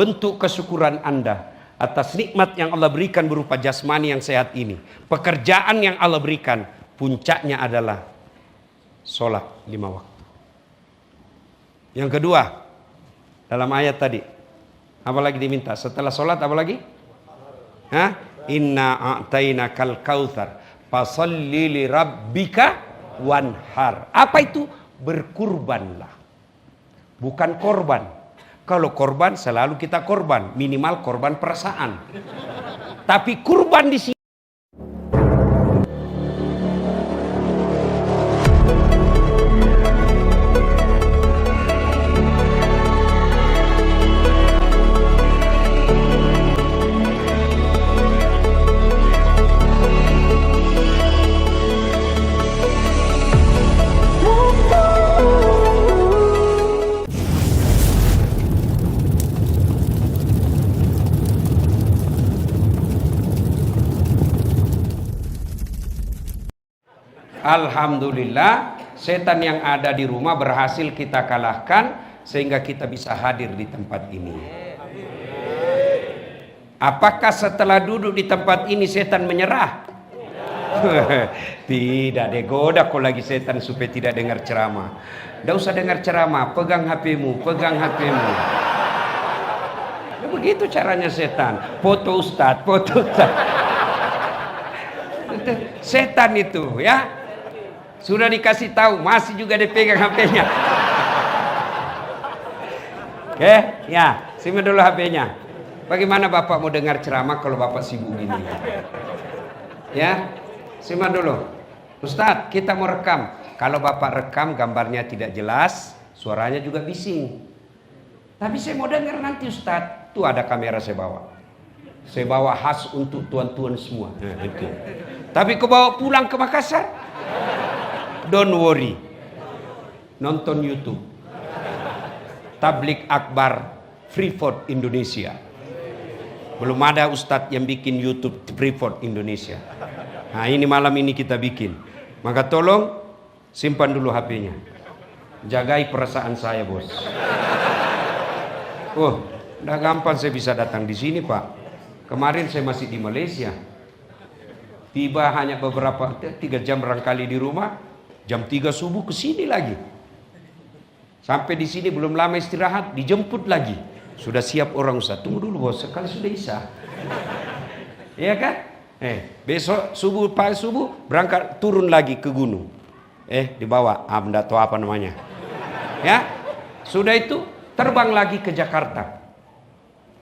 bentuk kesyukuran Anda atas nikmat yang Allah berikan berupa jasmani yang sehat ini, pekerjaan yang Allah berikan, puncaknya adalah sholat 5 waktu. Yang kedua, dalam ayat tadi, apa lagi diminta? Setelah sholat apa lagi? Inna a'tainakal kautsar fasalli li rabbika wanhar. Apa itu? Berkurbanlah. Bukan korban. Kalau korban selalu kita korban, minimal korban perasaan. Tapi kurban di sini alhamdulillah, setan yang ada di rumah berhasil kita kalahkan sehingga kita bisa hadir di tempat ini. Apakah setelah duduk di tempat ini setan menyerah? Tidak, digoda kok lagi setan supaya tidak dengar ceramah. Tidak usah dengar ceramah, pegang HP-mu, pegang HP-mu. Ya, begitu caranya setan. Foto Ustadz, foto Ustadz. Setan itu ya. Sudah dikasih tahu, masih juga dipegang HP-nya. Oke, ya, simpan dulu HP-nya. Bagaimana Bapak mau dengar ceramah kalau Bapak sibuk gini? Ya, simpan dulu. Ustadz, kita mau rekam. Kalau Bapak rekam, gambarnya tidak jelas, suaranya juga bising. Tapi saya mau dengar nanti Ustadz. Tuh ada kamera saya bawa. Saya bawa khas untuk tuan-tuan semua. Nah, itu. Tapi kau bawa pulang ke Makassar? Don't worry, nonton YouTube Tablik Akbar Freeport Indonesia. Belum ada ustadz yang bikin YouTube Freeport Indonesia. Nah ini malam ini kita bikin. Maka tolong simpan dulu HP-nya. Jagai perasaan saya bos. Oh, udah gampang saya bisa datang di sini Pak. Kemarin saya masih di Malaysia. Tiba hanya beberapa 3 jam barangkali di rumah. Jam 3 subuh ke sini lagi. Sampai di sini belum lama istirahat, dijemput lagi. Sudah siap orang Ustaz. Tunggu dulu bos, sekali sudah isya. Iya kan? Besok subuh, pagi subuh berangkat turun lagi ke gunung. Dibawa, enggak tahu apa namanya. Ya. Sudah itu terbang lagi ke Jakarta.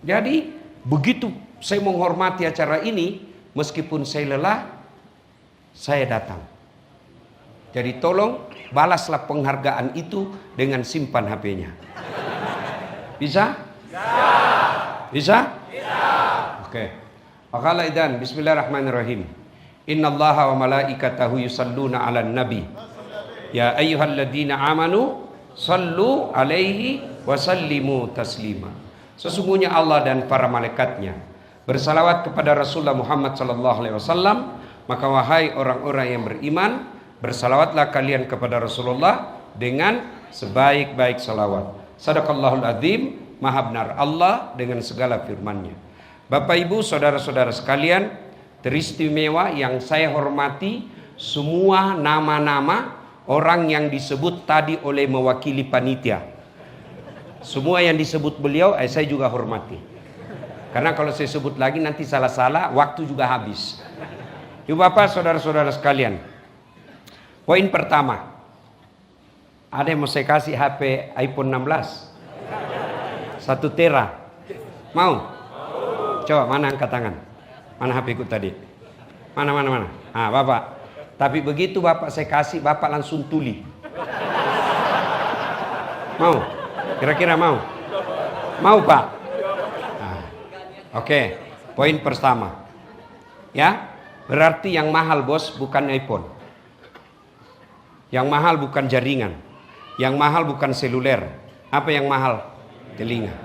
Jadi begitu saya menghormati acara ini, meskipun saya lelah, saya datang. Jadi tolong balaslah penghargaan itu dengan simpan HP-nya. Bisa? Bisa? Bisa. Oke. Maka idan bismillahirrahmanirrahim. Innallaha wa malaikatahu yusalluna 'alan nabi. Ya ayyuhalladzina amanu sallu 'alaihi wa sallimu taslima. Sesungguhnya Allah dan para malaikatnya bersalawat kepada Rasulullah Muhammad sallallahu alaihi wasallam, maka wahai orang-orang yang beriman, bersalawatlah kalian kepada Rasulullah dengan sebaik-baik salawat. Sadaqallahul azim, maha benar Allah dengan segala firman-Nya. Bapak Ibu, saudara-saudara sekalian, teristimewa yang saya hormati, semua nama-nama orang yang disebut tadi oleh mewakili panitia. Semua yang disebut beliau, saya juga hormati. Karena kalau saya sebut lagi nanti salah-salah, waktu juga habis. Ibu bapak, saudara-saudara sekalian, poin pertama, ada yang mau saya kasih HP iPhone 16 1 tera. Mau? Coba mana angkat tangan? Mana HP ku tadi? Mana? Bapak. Tapi begitu bapak saya kasih, bapak langsung tuli. Mau? Kira-kira mau? Mau Pak? Oke. Poin pertama. Ya, berarti yang mahal bos bukan iPhone. Yang mahal bukan jaringan. Yang mahal bukan seluler. Apa yang mahal? Telinga.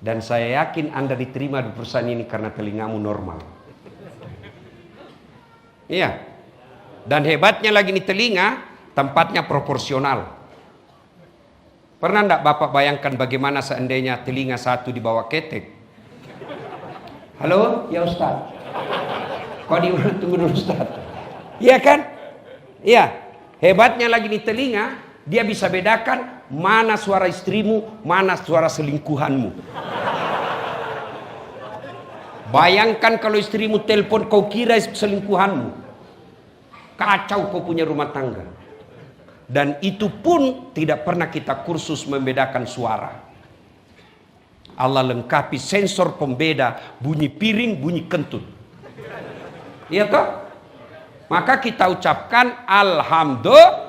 Dan saya yakin Anda diterima di perusahaan ini karena telingamu normal. Iya. Dan hebatnya lagi nih telinga, tempatnya proporsional. Pernah enggak Bapak bayangkan bagaimana seandainya telinga satu dibawa ketek? Halo, ya Ustaz. Kok tunggu dulu Ustaz. Iya kan? Iya. Hebatnya lagi di telinga, dia bisa bedakan mana suara istrimu, mana suara selingkuhanmu. Bayangkan kalau istrimu telepon, kau kira selingkuhanmu. Kacau kau punya rumah tangga. Dan itu pun tidak pernah kita kursus membedakan suara. Allah lengkapi sensor pembeda bunyi piring, bunyi kentut. Iya toh? Maka kita ucapkan Alhamdulillah.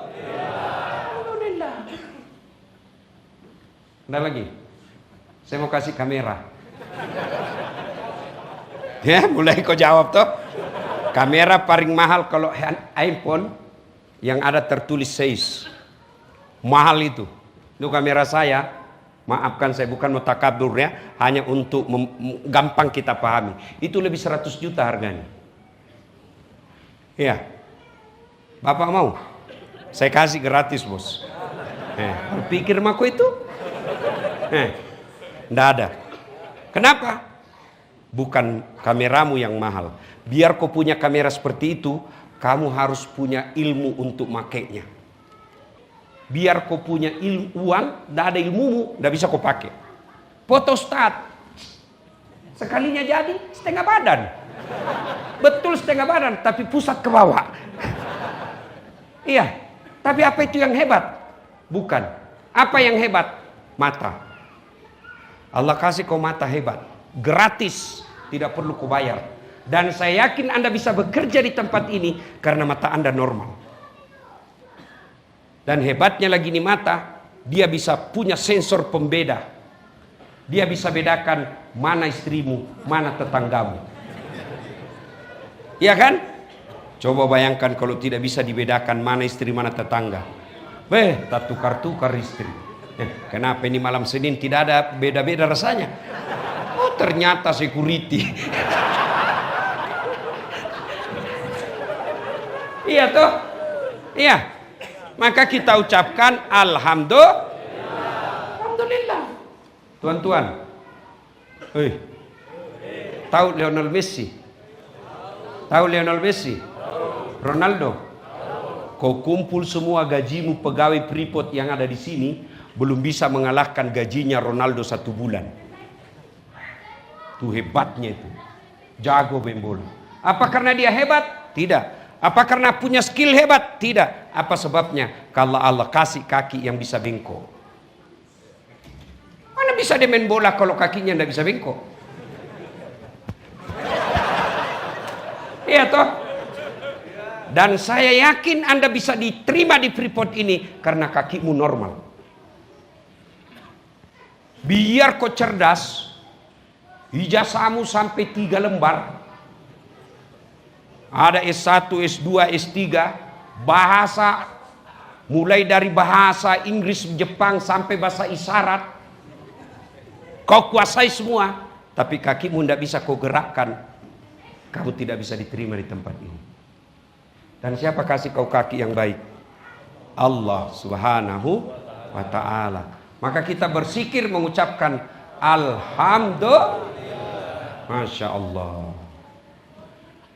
Ada lagi? Saya mau kasih kamera. Ya, mulai kau jawab toh. Kamera paling mahal kalau iPhone yang ada tertulis 6. Mahal itu. Itu kamera saya. Maafkan saya bukan mutakabur ya, hanya untuk gampang kita pahami. Itu lebih 100 juta harganya. Iya. Bapak mau? Saya kasih gratis, Bos. Berpikir maku itu? Nggak ada. Kenapa? Bukan kameramu yang mahal. Biar kau punya kamera seperti itu, kamu harus punya ilmu untuk makainya. Biar kau punya uang, tidak ada ilmumu, tidak bisa kau pakai. Foto start, sekalinya jadi setengah badan. Betul setengah badan, tapi pusat ke bawah. Iya, tapi apa itu yang hebat? Bukan. Apa yang hebat? Mata. Allah kasih kau mata hebat, gratis, tidak perlu kau bayar. Dan saya yakin Anda bisa bekerja di tempat ini karena mata Anda normal. Dan hebatnya lagi nih mata, dia bisa punya sensor pembeda. Dia bisa bedakan mana istrimu, mana tetanggamu. Iya kan? Coba bayangkan kalau tidak bisa dibedakan mana istri, mana tetangga. Tak tukar-tukar istri. Kenapa ini malam Senin tidak ada beda-beda rasanya? Oh, ternyata security. Iya toh? Iya. Maka kita ucapkan Alhamdulillah. Tuan-tuan. Tahu Lionel Messi? Tahu Lionel Messi? Ronaldo? Kau kumpul semua gajimu pegawai Freeport yang ada di sini, belum bisa mengalahkan gajinya Ronaldo 1 bulan. Itu hebatnya itu. Jago main bola. Apa karena dia hebat? Tidak. Apa karena punya skill hebat? Tidak. Apa sebabnya? Kalau Allah kasih kaki yang bisa bengkok. Mana bisa dia main bola kalau kakinya tidak bisa bengkok? Iya toh? Dan saya yakin Anda bisa diterima di Freeport ini karena kakimu normal. Biar kau cerdas, ijazahmu sampai 3 lembar. Ada S1, S2, S3, bahasa mulai dari bahasa Inggris, Jepang sampai bahasa isyarat. Kau kuasai semua, tapi kakimu tidak bisa kau gerakkan. Kamu tidak bisa diterima di tempat ini. Dan siapa kasih kau kaki yang baik? Allah Subhanahu wa ta'ala. Maka kita bersikir mengucapkan Alhamdulillah. Masya Allah.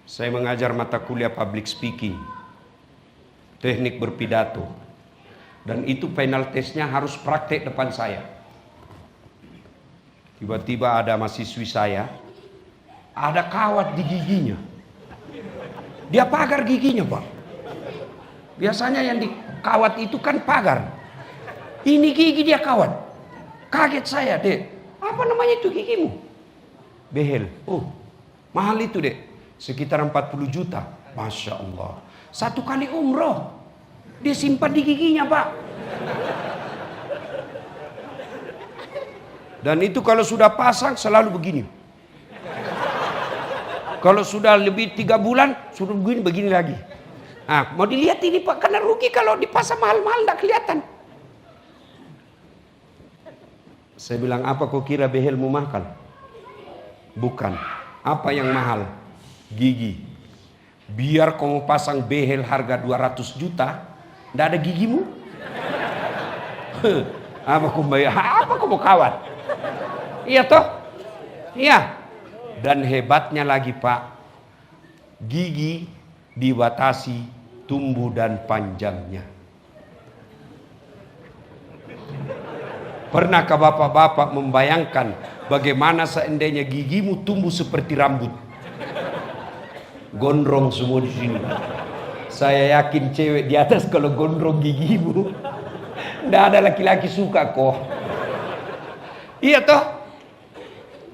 Saya mengajar mata kuliah public speaking, teknik berpidato. Dan itu final testnya harus praktek depan saya. Tiba-tiba ada mahasiswi saya, ada kawat di giginya. Dia pagar giginya, Pak. Biasanya yang di kawat itu kan pagar. Ini gigi dia kawat. Kaget saya, Dek. Apa namanya itu gigimu? Behel. Oh, mahal itu, Dek. Sekitar 40 juta. Masya Allah. 1 kali umroh dia simpan di giginya, Pak. Dan itu kalau sudah pasang selalu begini. Kalau sudah lebih 3 bulan sudah begini lagi. Mau dilihat ini, Pak, karena rugi kalau dipasang mahal-mahal tidak kelihatan. Saya bilang, apa kau kira behelmu mahal? Bukan. Apa yang mahal? Gigi. Biar kamu pasang behel harga 200 juta, tidak ada gigimu. Apa kau mau kawat? Iya toh? Iya. Dan hebatnya lagi Pak, gigi dibatasi tumbuh dan panjangnya. Pernahkah bapak-bapak membayangkan bagaimana seandainya gigimu tumbuh seperti rambut? Gondrong semua di sini. Saya yakin cewek di atas kalau gondrong gigimu, tidak ada laki-laki suka kok. Iya toh?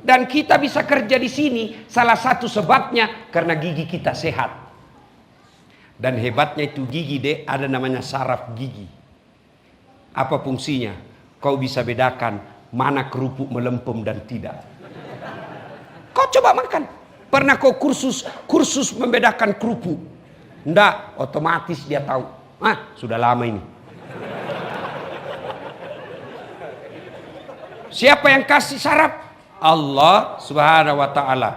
Dan kita bisa kerja di sini salah satu sebabnya karena gigi kita sehat. Dan hebatnya itu gigi ada namanya saraf gigi. Apa fungsinya? Kau bisa bedakan mana kerupuk melempem dan tidak. Kau coba makan. Pernah kau kursus membedakan kerupuk? Enggak, otomatis dia tahu. Sudah lama ini. Siapa yang kasih saraf? Allah Subhanahu wa ta'ala.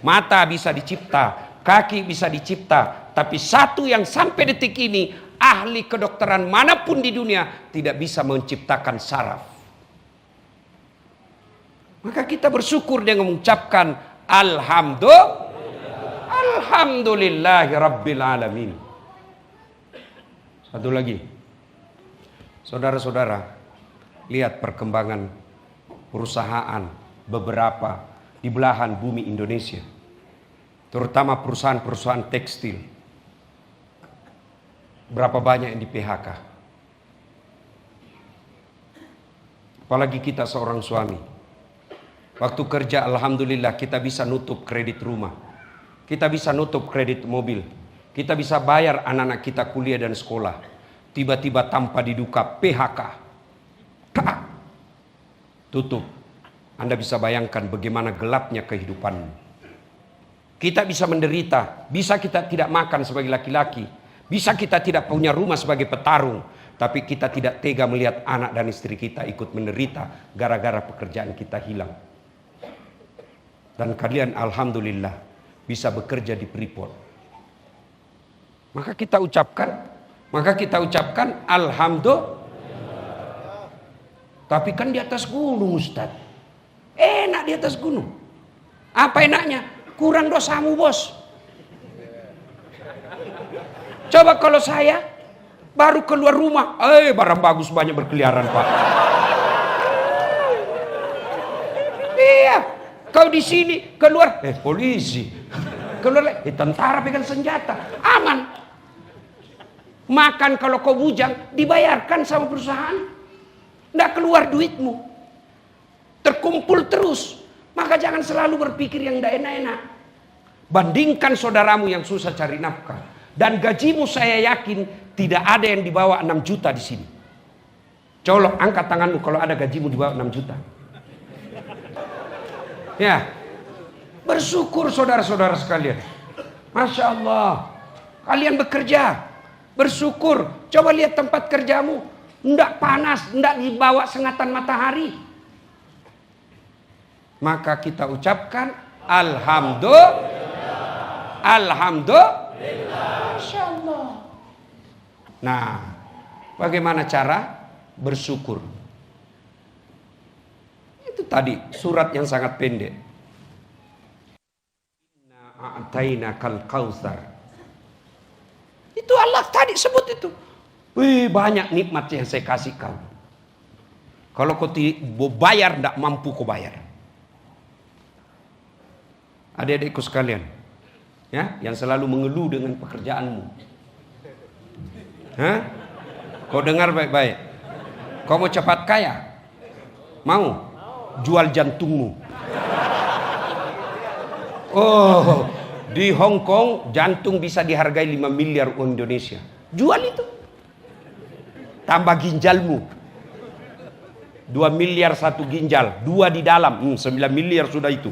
Mata bisa dicipta, kaki bisa dicipta, tapi satu yang sampai detik ini ahli kedokteran manapun di dunia tidak bisa menciptakan saraf. Maka kita bersyukur dengan mengucapkan Alhamdulillahi Rabbil Alamin. Satu lagi, saudara-saudara, lihat perkembangan perusahaan beberapa di belahan bumi Indonesia, terutama perusahaan-perusahaan tekstil. Berapa banyak yang di PHK? Apalagi kita seorang suami. Waktu kerja alhamdulillah kita bisa nutup kredit rumah, kita bisa nutup kredit mobil, kita bisa bayar anak-anak kita kuliah dan sekolah. Tiba-tiba tanpa diduga PHK, tutup. Anda bisa bayangkan bagaimana gelapnya kehidupan. Kita bisa menderita, bisa kita tidak makan sebagai laki-laki, bisa kita tidak punya rumah sebagai petarung, tapi kita tidak tega melihat anak dan istri kita ikut menderita gara-gara pekerjaan kita hilang. Dan kalian alhamdulillah bisa bekerja di Freeport. Maka kita ucapkan alhamdulillah. Tapi kan di atas gunung Ustaz. Enak di atas gunung. Apa enaknya? Kurang dosamu bos. Coba kalau saya baru keluar rumah, barang bagus banyak berkeliaran Pak. Iya, kau di sini keluar, polisi. Keluar, tentara pegang senjata, aman. Makan kalau kau bujang dibayarkan sama perusahaan, nggak keluar duitmu. Terkumpul terus. Maka jangan selalu berpikir yang tidak enak-enak. Bandingkan saudaramu yang susah cari nafkah. Dan gajimu saya yakin tidak ada yang di bawah 6 juta di sini. Colok, angkat tanganmu kalau ada gajimu di bawah 6 juta. Ya. Bersyukur saudara-saudara sekalian. Masya Allah. Kalian bekerja. Bersyukur. Coba lihat tempat kerjamu. Tidak panas, tidak dibawa sengatan matahari. Maka kita ucapkan Alhamdulillah. Masya Allah. Nah, bagaimana cara bersyukur? Itu tadi surat yang sangat pendek. Inna a'tainakal kautsar. Itu Allah tadi sebut itu. Wih, banyak nikmat yang saya kasih kau. Kalau kau bayar, tidak mampu kau bayar. Adik-adikku sekalian, ya, yang selalu mengeluh dengan pekerjaanmu. Kau dengar baik-baik. Kau mau cepat kaya? Mau? Jual jantungmu. Oh, di Hong Kong jantung bisa dihargai 5 miliar uang Indonesia. Jual itu. Tambah ginjalmu. 2 miliar satu ginjal, 2 di dalam, 9 miliar sudah itu.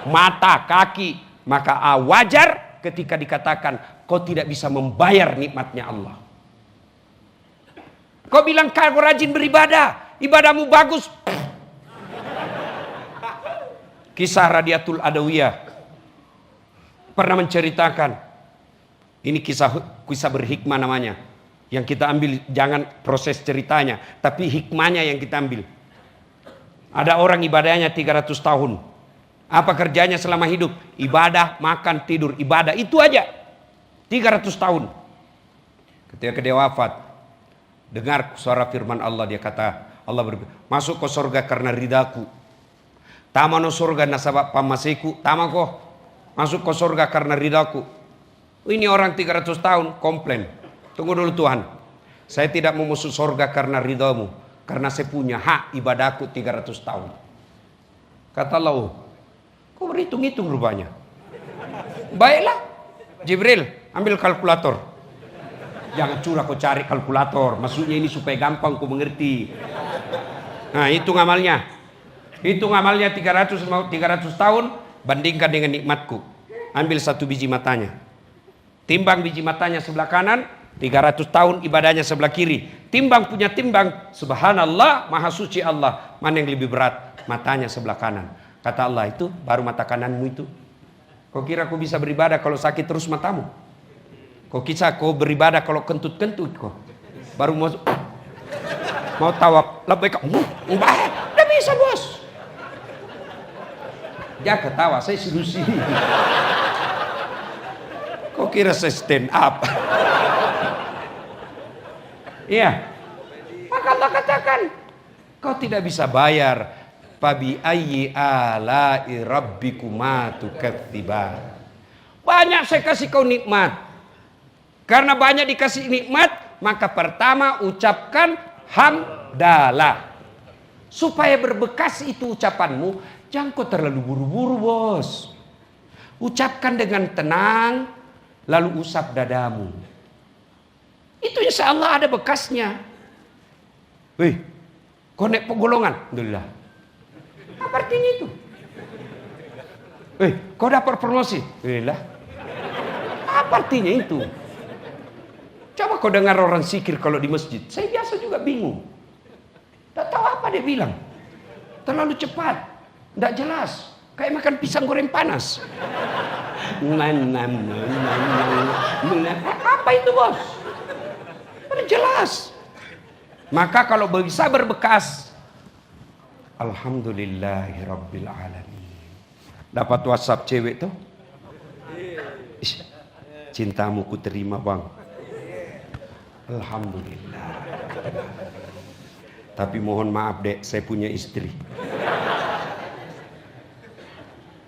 Mata, kaki, maka wajar ketika dikatakan kau tidak bisa membayar nikmatnya Allah. Kau bilang kau rajin beribadah, ibadahmu bagus. Kisah Radiatul Adawiyah pernah menceritakan, ini kisah berhikmah namanya. Yang kita ambil jangan proses ceritanya, tapi hikmahnya yang kita ambil. Ada orang ibadahnya 300 tahun. Apa kerjanya selama hidup? Ibadah, makan, tidur, ibadah. Itu aja. 300 tahun. Ketika dia wafat, dengar suara firman Allah, dia kata, Allah masuk ke surga karena ridaku. Tamano surga nasabak pamaseku, tamako masuk ke surga karena ridaku. Ini orang 300 tahun komplain. Tunggu dulu Tuhan. Saya tidak mau masuk surga karena ridamu, karena saya punya hak ibadahku 300 tahun. Kata Allah, oh, kau berhitung-hitung rupanya. Baiklah, Jibril, ambil kalkulator. Jangan curah kau cari kalkulator. Maksudnya ini supaya gampang kau mengerti. Nah, hitung amalnya. Hitung amalnya 300 tahun, bandingkan dengan nikmatku. Ambil satu biji matanya. Timbang biji matanya sebelah kanan, 300 tahun ibadahnya sebelah kiri. Timbang punya timbang, subhanallah, maha suci Allah. Mana yang lebih berat? Matanya sebelah kanan. Kata Allah, itu baru mata kananmu itu. Kau kira kau bisa beribadah kalau sakit terus matamu? Kau kira kau beribadah kalau kentut-kentut kau? Baru mau tawaf, lebih kau, tidak bisa bos. Dia ketawa, saya sedusi. Kau kira saya stand up? Iya. Maka Allah katakan, kau tidak bisa bayar. Fabi ayyi ala'i rabbikuma tukadziban. Banyak saya kasih kau nikmat. Karena banyak dikasih nikmat, maka pertama ucapkan hamdalah. Supaya berbekas itu ucapanmu, jangan kau terlalu buru-buru bos. Ucapkan dengan tenang, lalu usap dadamu. Itu insya Allah ada bekasnya. Wih, kau naik pegolongan, alhamdulillah. Apa artinya itu? Wih, kau dapat promosi, alhamdulillah. Apa artinya itu? Coba kau dengar orang zikir kalau di masjid. Saya biasa juga bingung. Tak tahu apa dia bilang. Terlalu cepat, tidak jelas. Kayak makan pisang goreng panas. Apa itu bos? Udah jelas. Maka kalau bisa berbekas, alhamdulillahirabbil alamin. Dapat WhatsApp cewek tuh. Cintamu ku terima bang. Alhamdulillah. Tapi mohon maaf dek, saya punya istri.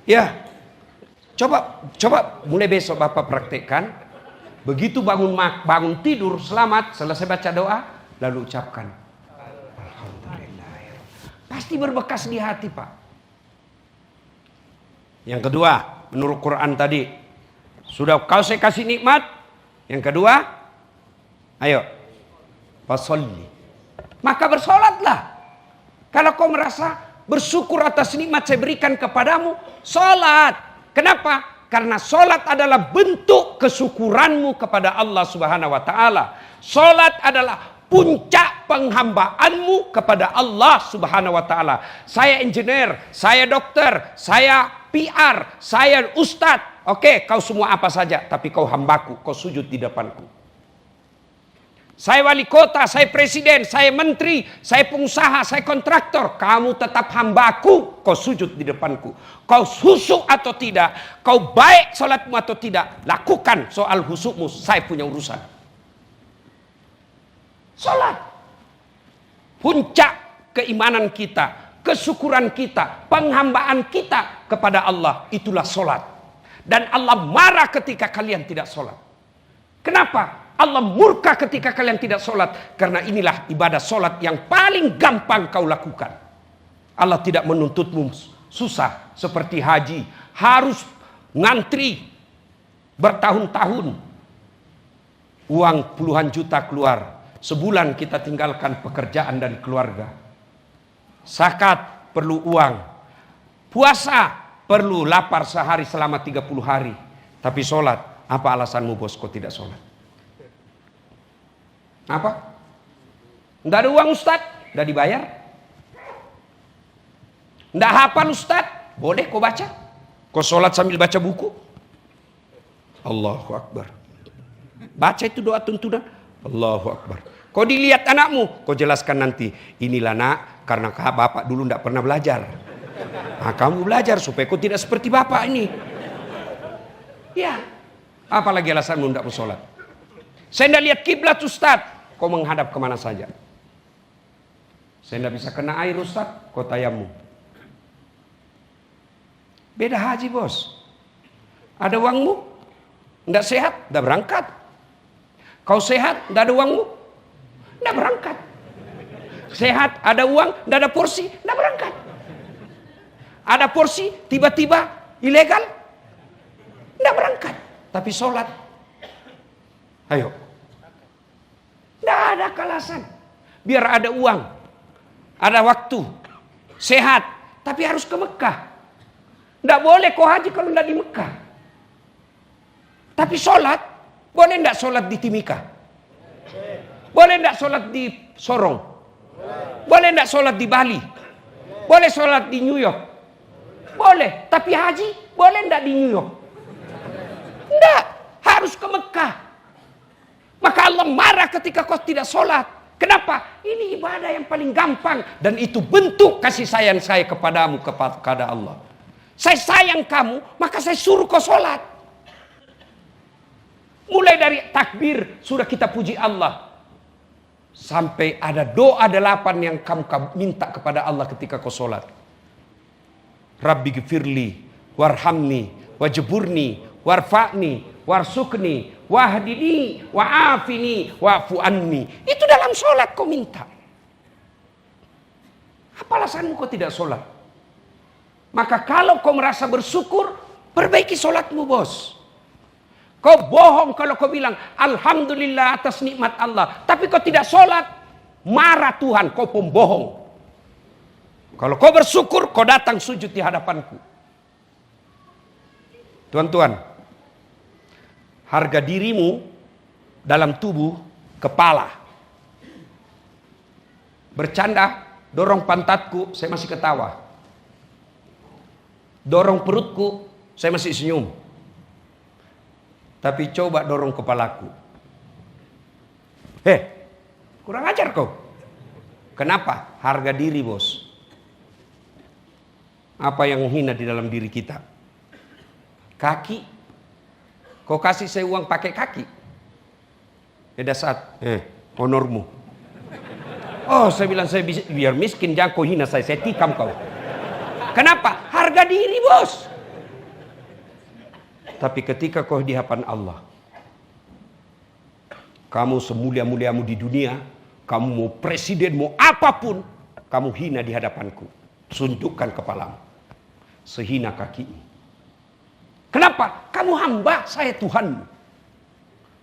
Ya, coba mulai besok Bapak praktekkan. Begitu bangun tidur selamat, selesai baca doa, lalu ucapkan alhamdulillah. Pasti berbekas di hati Pak. Yang kedua, menurut Quran tadi, sudah kau saya kasih nikmat. Yang kedua, ayo, fasolli. Maka bersolatlah. Kalau kau merasa bersyukur atas nikmat saya berikan kepadamu, solat. Kenapa? Karena solat adalah bentuk kesyukuranmu kepada Allah Subhanahu wa Ta'ala. Solat adalah puncak penghambaanmu kepada Allah Subhanahu wa Ta'ala. Saya engineer, saya dokter, saya PR, saya ustadz. Oke, kau semua apa saja, tapi kau hambaku, kau sujud di depanku. Saya wali kota, saya presiden, saya menteri, saya pengusaha, saya kontraktor. Kamu tetap hambaku, kau sujud di depanku. Kau husuk atau tidak, kau baik sholatmu atau tidak, lakukan soal husukmu, saya punya urusan. Sholat. Puncak keimanan kita, kesyukuran kita, penghambaan kita kepada Allah, itulah sholat. Dan Allah marah ketika kalian tidak sholat. Kenapa? Allah murka ketika kalian tidak sholat. Karena inilah ibadah sholat yang paling gampang kau lakukan. Allah tidak menuntutmu susah seperti haji. Harus ngantri bertahun-tahun. Uang puluhan juta keluar. Sebulan kita tinggalkan pekerjaan dan keluarga. Zakat perlu uang. Puasa perlu lapar sehari selama 30 hari. Tapi sholat, apa alasanmu bos kau tidak sholat? Apa? Nggak ada uang Ustaz? Nggak dibayar? Nggak hafal Ustaz? Boleh kau baca? Kau sholat sambil baca buku? Allahu Akbar. Baca itu doa tuntunan. Allahu Akbar. Kau dilihat anakmu, kau jelaskan nanti. Inilah nak, karena bapak dulu tidak pernah belajar. Nah, kamu belajar supaya kau tidak seperti bapak ini. Ya, apalagi alasanmu tidak mau sholat. Saya tidak lihat kiblat Ustaz, kau menghadap kemana saja. Saya tidak bisa kena air Ustaz, kau tayamum. Beda haji bos. Ada uangmu, tidak sehat, tidak berangkat. Kau sehat, tidak ada uangmu, tidak berangkat. Sehat, ada uang, tidak ada porsi, tidak berangkat. Ada porsi, tiba-tiba ilegal, tidak berangkat. Tapi sholat, ayo. Tidak ada alasan. Biar ada uang, ada waktu, sehat, tapi harus ke Mekah. Tidak boleh kau haji kalau tidak di Mekah. Tapi sholat, boleh tidak sholat di Timika? Boleh tidak sholat di Sorong? Boleh tidak sholat di Bali? Boleh sholat di New York? Boleh. Tapi haji, boleh tidak di New York? Tidak. Harus ke Mekah. Maka Allah marah ketika kau tidak sholat. Kenapa? Ini ibadah yang paling gampang. Dan itu bentuk kasih sayang saya kepadamu, kepada Allah. Saya sayang kamu, maka saya suruh kau sholat. Mulai dari takbir, sudah kita puji Allah. Sampai ada doa 8 yang kamu minta kepada Allah ketika kau sholat. Rabbi gfirli, warhamni, wajburni, warfa'ni, warsukni, wahdini, wa'afini, wa'fu anni. Itu dalam sholat kau minta. Apa alasanmu kau tidak sholat? Maka kalau kau merasa bersyukur, perbaiki sholatmu bos. Kau bohong kalau kau bilang alhamdulillah atas nikmat Allah, tapi kau tidak sholat, marah Tuhan, kau pembohong. Kalau kau bersyukur, kau datang sujud di hadapanku. Tuan-tuan, harga dirimu dalam tubuh kepala. Bercanda, dorong pantatku, saya masih ketawa. Dorong perutku, saya masih senyum. Tapi coba dorong kepalaku. Kurang ajar kau. Kenapa? Harga diri bos. Apa yang hina di dalam diri kita? Kaki. Kau kasih saya uang pakai kaki. Beda saat. Honormu. Oh, saya bilang saya biar miskin, jangan kau hina saya tikam kau. Kenapa? Harga diri bos. Tapi ketika kau di hadapan Allah, kamu semulia-muliamu di dunia, kamu mau presiden, mau apapun, kamu hina di hadapanku. Sundukkan kepalamu. Sehina kakimu. Kenapa? Kamu hamba, saya Tuhanmu.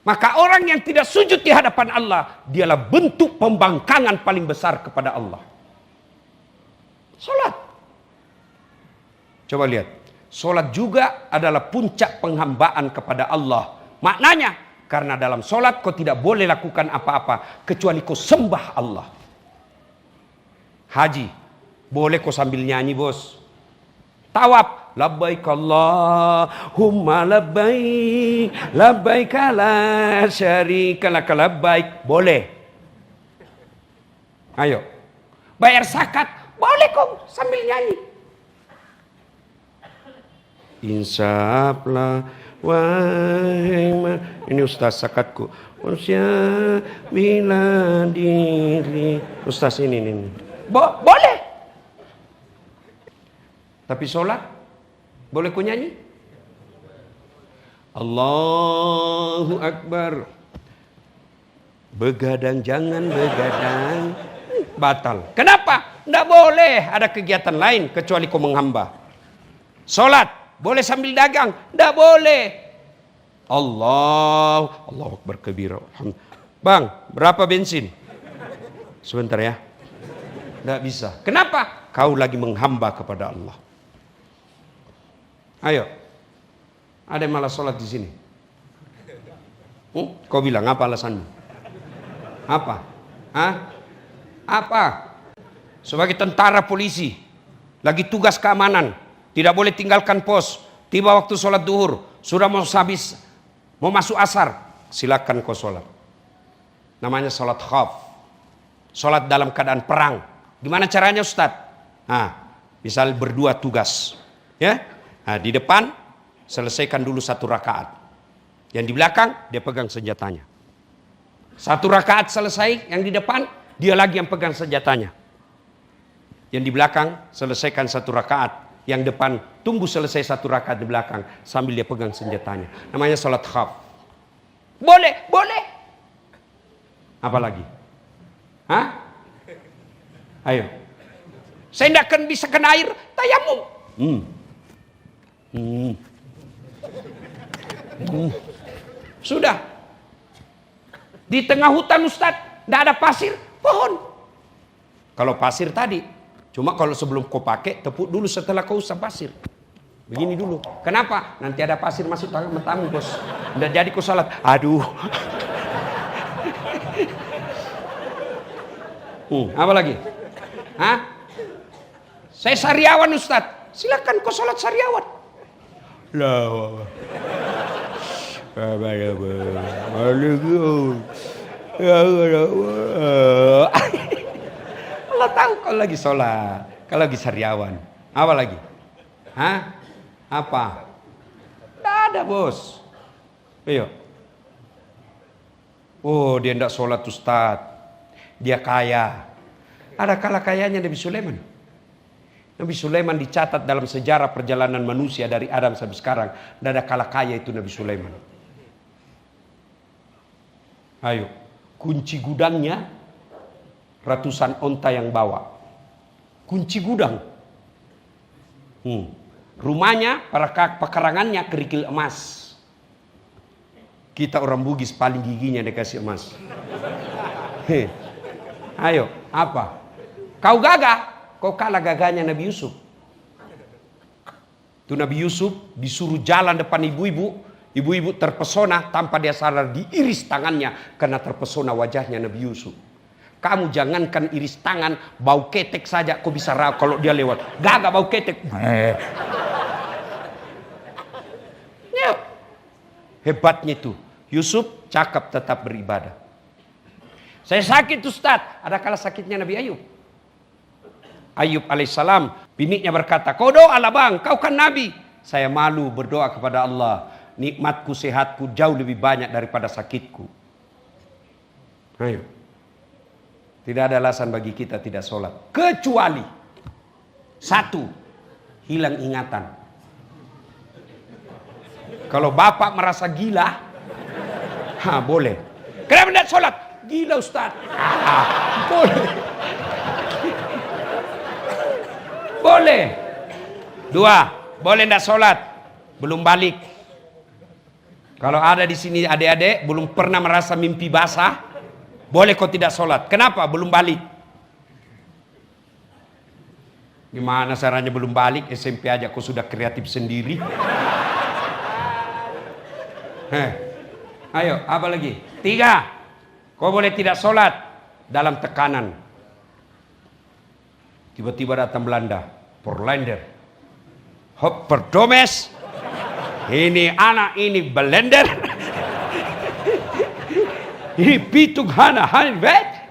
Maka orang yang tidak sujud di hadapan Allah, dialah bentuk pembangkangan paling besar kepada Allah. Salat. Coba lihat. Solat juga adalah puncak penghambaan kepada Allah. Maknanya, karena dalam solat kau tidak boleh lakukan apa-apa kecuali kau sembah Allah. Haji, boleh kau sambil nyanyi bos. Tawaf, labbaik Allahumma labbaik, labbaik la syarika laka labbaik. Boleh. Ayo. Bayar zakat, boleh kau sambil nyanyi. Insaflah wahai ini ustaz zakatku. Usia bila diri. Ustaz ini. Boleh. Tapi sholat boleh ku nyanyi? Allahu Akbar. Begadang jangan begadang. Batal. Kenapa? Tidak boleh ada kegiatan lain kecuali kau menghamba. Sholat boleh sambil dagang? Tidak boleh. Allahu Akbar kabira. Bang, berapa bensin? Sebentar ya. Tidak bisa. Kenapa? Kau lagi menghamba kepada Allah. Ayo. Ada yang malas sholat di sini. Kau bilang apa alasanmu? Apa? Apa? Sebagai tentara polisi, lagi tugas keamanan, tidak boleh tinggalkan pos. Tiba waktu sholat duhur, sudah mau habis, mau masuk asar, silakan kau sholat. Namanya sholat khauf. Sholat dalam keadaan perang. Gimana caranya Ustaz? Misal berdua tugas. Ya, di depan selesaikan dulu 1 rakaat. Yang di belakang dia pegang senjatanya. 1 rakaat selesai, yang di depan dia lagi yang pegang senjatanya. Yang di belakang selesaikan 1 rakaat. Yang depan tunggu selesai 1 rakaat di belakang sambil dia pegang senjatanya. Namanya sholat khauf. Boleh, boleh. Apa lagi? Ayo. Saya tidak akan bisa kena air, tayamum. Sudah. Di tengah hutan Ustaz, tidak ada pasir, pohon. Kalau pasir tadi, cuma kalau sebelum kau pakai, tepuk dulu setelah kau usah pasir. Begini dulu. Kenapa? Nanti ada pasir masuk tamu bos. Tidak jadi kau salat. Aduh. Apa lagi? Saya sariawan Ustaz. Silakan kau salat sariawan. Allah tahu kalau lagi sholat, kalau lagi sariawan. Apa lagi? Apa? Tidak ada bos. Ayo. Oh dia tidak sholat Ustaz. Dia kaya. Ada kala kayanya Nabi Sulaiman. Nabi Sulaiman dicatat dalam sejarah perjalanan manusia dari Adam sampai sekarang. Tidak ada kala kaya itu Nabi Sulaiman. Ayo, kunci gudangnya ratusan onta yang bawa. Kunci gudang. Rumahnya, pekarangannya kerikil emas. Kita orang Bugis paling giginya dikasih emas. Ayo, apa? Kau gagah, kau kalah gagahnya Nabi Yusuf. Itu Nabi Yusuf disuruh jalan depan ibu-ibu. Ibu-ibu terpesona tanpa dia sadar diiris tangannya karena terpesona wajahnya Nabi Yusuf. Kamu jangankan iris tangan, bau ketek saja kau bisa raw kalau dia lewat. Gagak bau ketek. Ya. Hebatnya itu. Yusuf cakap tetap beribadah. Saya sakit Ustaz. Ada kala sakitnya Nabi Ayub. Ayub alaihissalam, biniknya berkata, kau doa lah bang, kau kan Nabi. Saya malu berdoa kepada Allah. Nikmatku, sehatku jauh lebih banyak daripada sakitku. Ayo. Tidak ada alasan bagi kita tidak sholat. Kecuali 1, hilang ingatan. Kalau bapak merasa gila, boleh. Kenapa tidak sholat? Gila Ustaz. Boleh. Boleh. 2, boleh tidak sholat? Belum balik. Kalau ada di sini adik-adik belum pernah merasa mimpi basah, boleh kau tidak sholat. Kenapa? Belum balik. Gimana caranya belum balik? SMP aja kau sudah kreatif sendiri. Ayo, apa lagi? 3, kau boleh tidak sholat dalam tekanan. Tiba-tiba datang Belanda, Porlander, hop perdomes. Ini anak ini Belanda. Ini pitung hana halvet.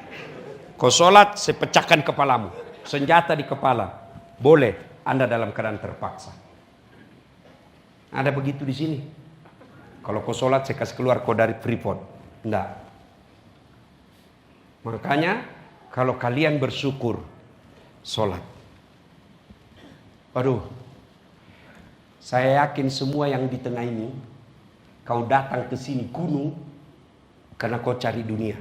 Kau sholat, saya pecahkan kepalamu. Senjata di kepala. Boleh, Anda dalam keadaan terpaksa. Ada begitu di sini. Kalau kau sholat, saya kasih keluar kau dari Freeport. Enggak. Makanya, kalau kalian bersyukur, sholat. Aduh. Saya yakin semua yang di tengah ini, kau datang ke sini gunung karena kau cari dunia.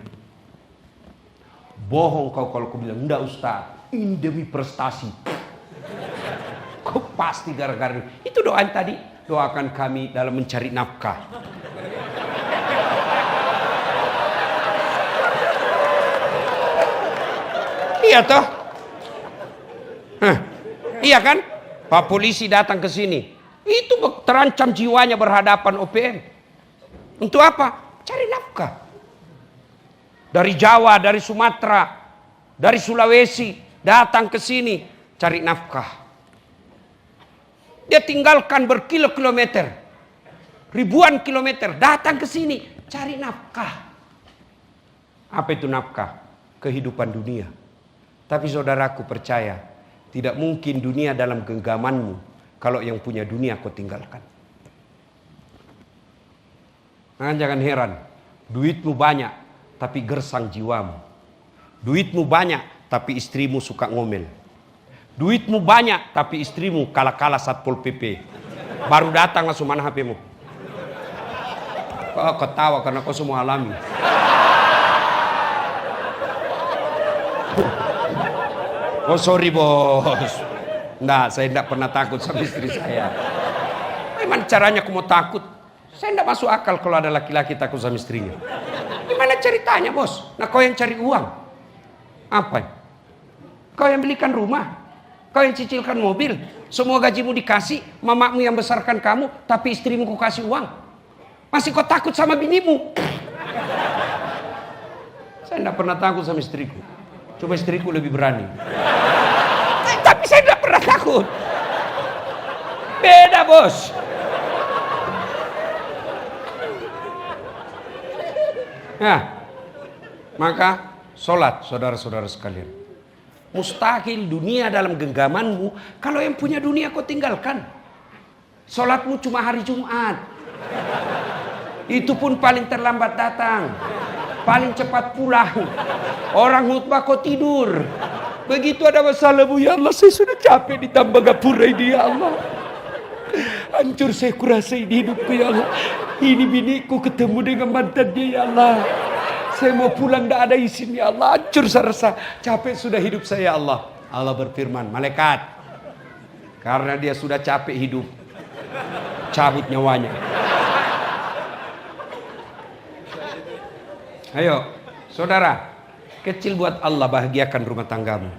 Bohong kau kalau kau bilang, enggak Ustaz, ini demi prestasi. Kau pasti gara-gara itu doa tadi. Doakan kami dalam mencari nafkah. Iya toh? Iya kan? Pak polisi datang ke sini. Itu terancam jiwanya berhadapan OPM. Untuk apa? Cari nafkah. Dari Jawa, dari Sumatera, dari Sulawesi, datang ke sini cari nafkah. Dia tinggalkan berkilo-kilometer, ribuan kilometer, datang ke sini cari nafkah. Apa itu nafkah? Kehidupan dunia. Tapi saudaraku percaya, tidak mungkin dunia dalam genggamanmu kalau yang punya dunia kau tinggalkan. Nah, jangan heran, duitmu banyak tapi gersang jiwamu. Duitmu banyak tapi istrimu suka ngomel. Duitmu banyak tapi istrimu kalah-kalah Satpol PP. Baru datang langsung mana HPmu. Kau ketawa karena kau semua alami. Oh sorry bos. Nah, saya tidak pernah takut sama istri saya. Gimana caranya aku mau takut? Saya tidak masuk akal kalau ada laki-laki takut sama istrinya. Gimana ceritanya bos? Nah kau yang cari uang. Apa? Kau yang belikan rumah. Kau yang cicilkan mobil. Semua gajimu dikasih. Mamamu yang besarkan kamu. Tapi istrimu kau kasih uang. Masih kau takut sama binimu? Saya tidak pernah takut sama istriku. Coba istriku lebih berani. Tapi saya tidak pernah takut. Beda bos. Nah, maka sholat saudara-saudara sekalian. Mustahil dunia dalam genggamanmu kalau yang punya dunia kau tinggalkan. Sholatmu cuma hari Jumat. Itu pun paling terlambat datang. Paling cepat pulang. Orang khutbah kau tidur. Begitu ada masalah, Bu, ya Allah saya sudah capek ditambah gapura ini, ya Allah. Hancur saya kurasa ini hidupku, ya Allah. Ini biniku ketemu dengan mantannya, ya Allah. Saya mau pulang, tidak ada izin, ya Allah. Hancur saya rasa. Capek sudah hidup saya, ya Allah. Allah berfirman, malaikat. Karena dia sudah capek hidup. Cabut nyawanya. Ayo, saudara. Kecil buat Allah bahagiakan rumah tanggamu.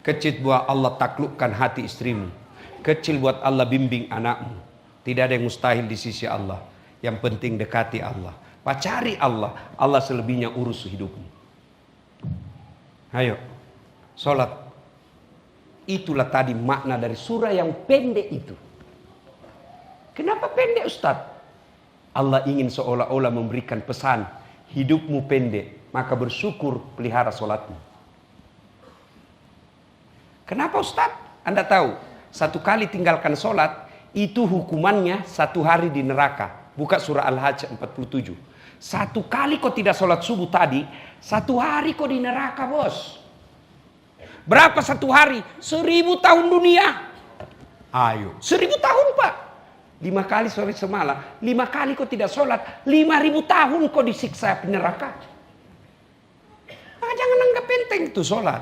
Kecil buat Allah taklukkan hati istrimu. Kecil buat Allah bimbing anakmu. Tidak ada yang mustahil di sisi Allah. Yang penting dekati Allah. Pacari Allah. Allah selebihnya urus hidupmu. Ayo. Sholat. Itulah tadi makna dari surah yang pendek itu. Kenapa pendek Ustaz? Allah ingin seolah-olah memberikan pesan. Hidupmu pendek. Maka bersyukur pelihara sholatmu. Kenapa Ustaz? Anda tahu, satu kali tinggalkan sholat, itu hukumannya 1 hari di neraka. Buka surah Al-Hajj 47. 1 kali kau tidak sholat subuh tadi, 1 hari kau di neraka bos. Berapa 1 hari? 1000 tahun dunia. Ayo, 1000 tahun Pak. 5 kali sore semalam, 5 kali kau tidak sholat, 5000 tahun kau disiksa di neraka. Jangan anggap penting itu sholat.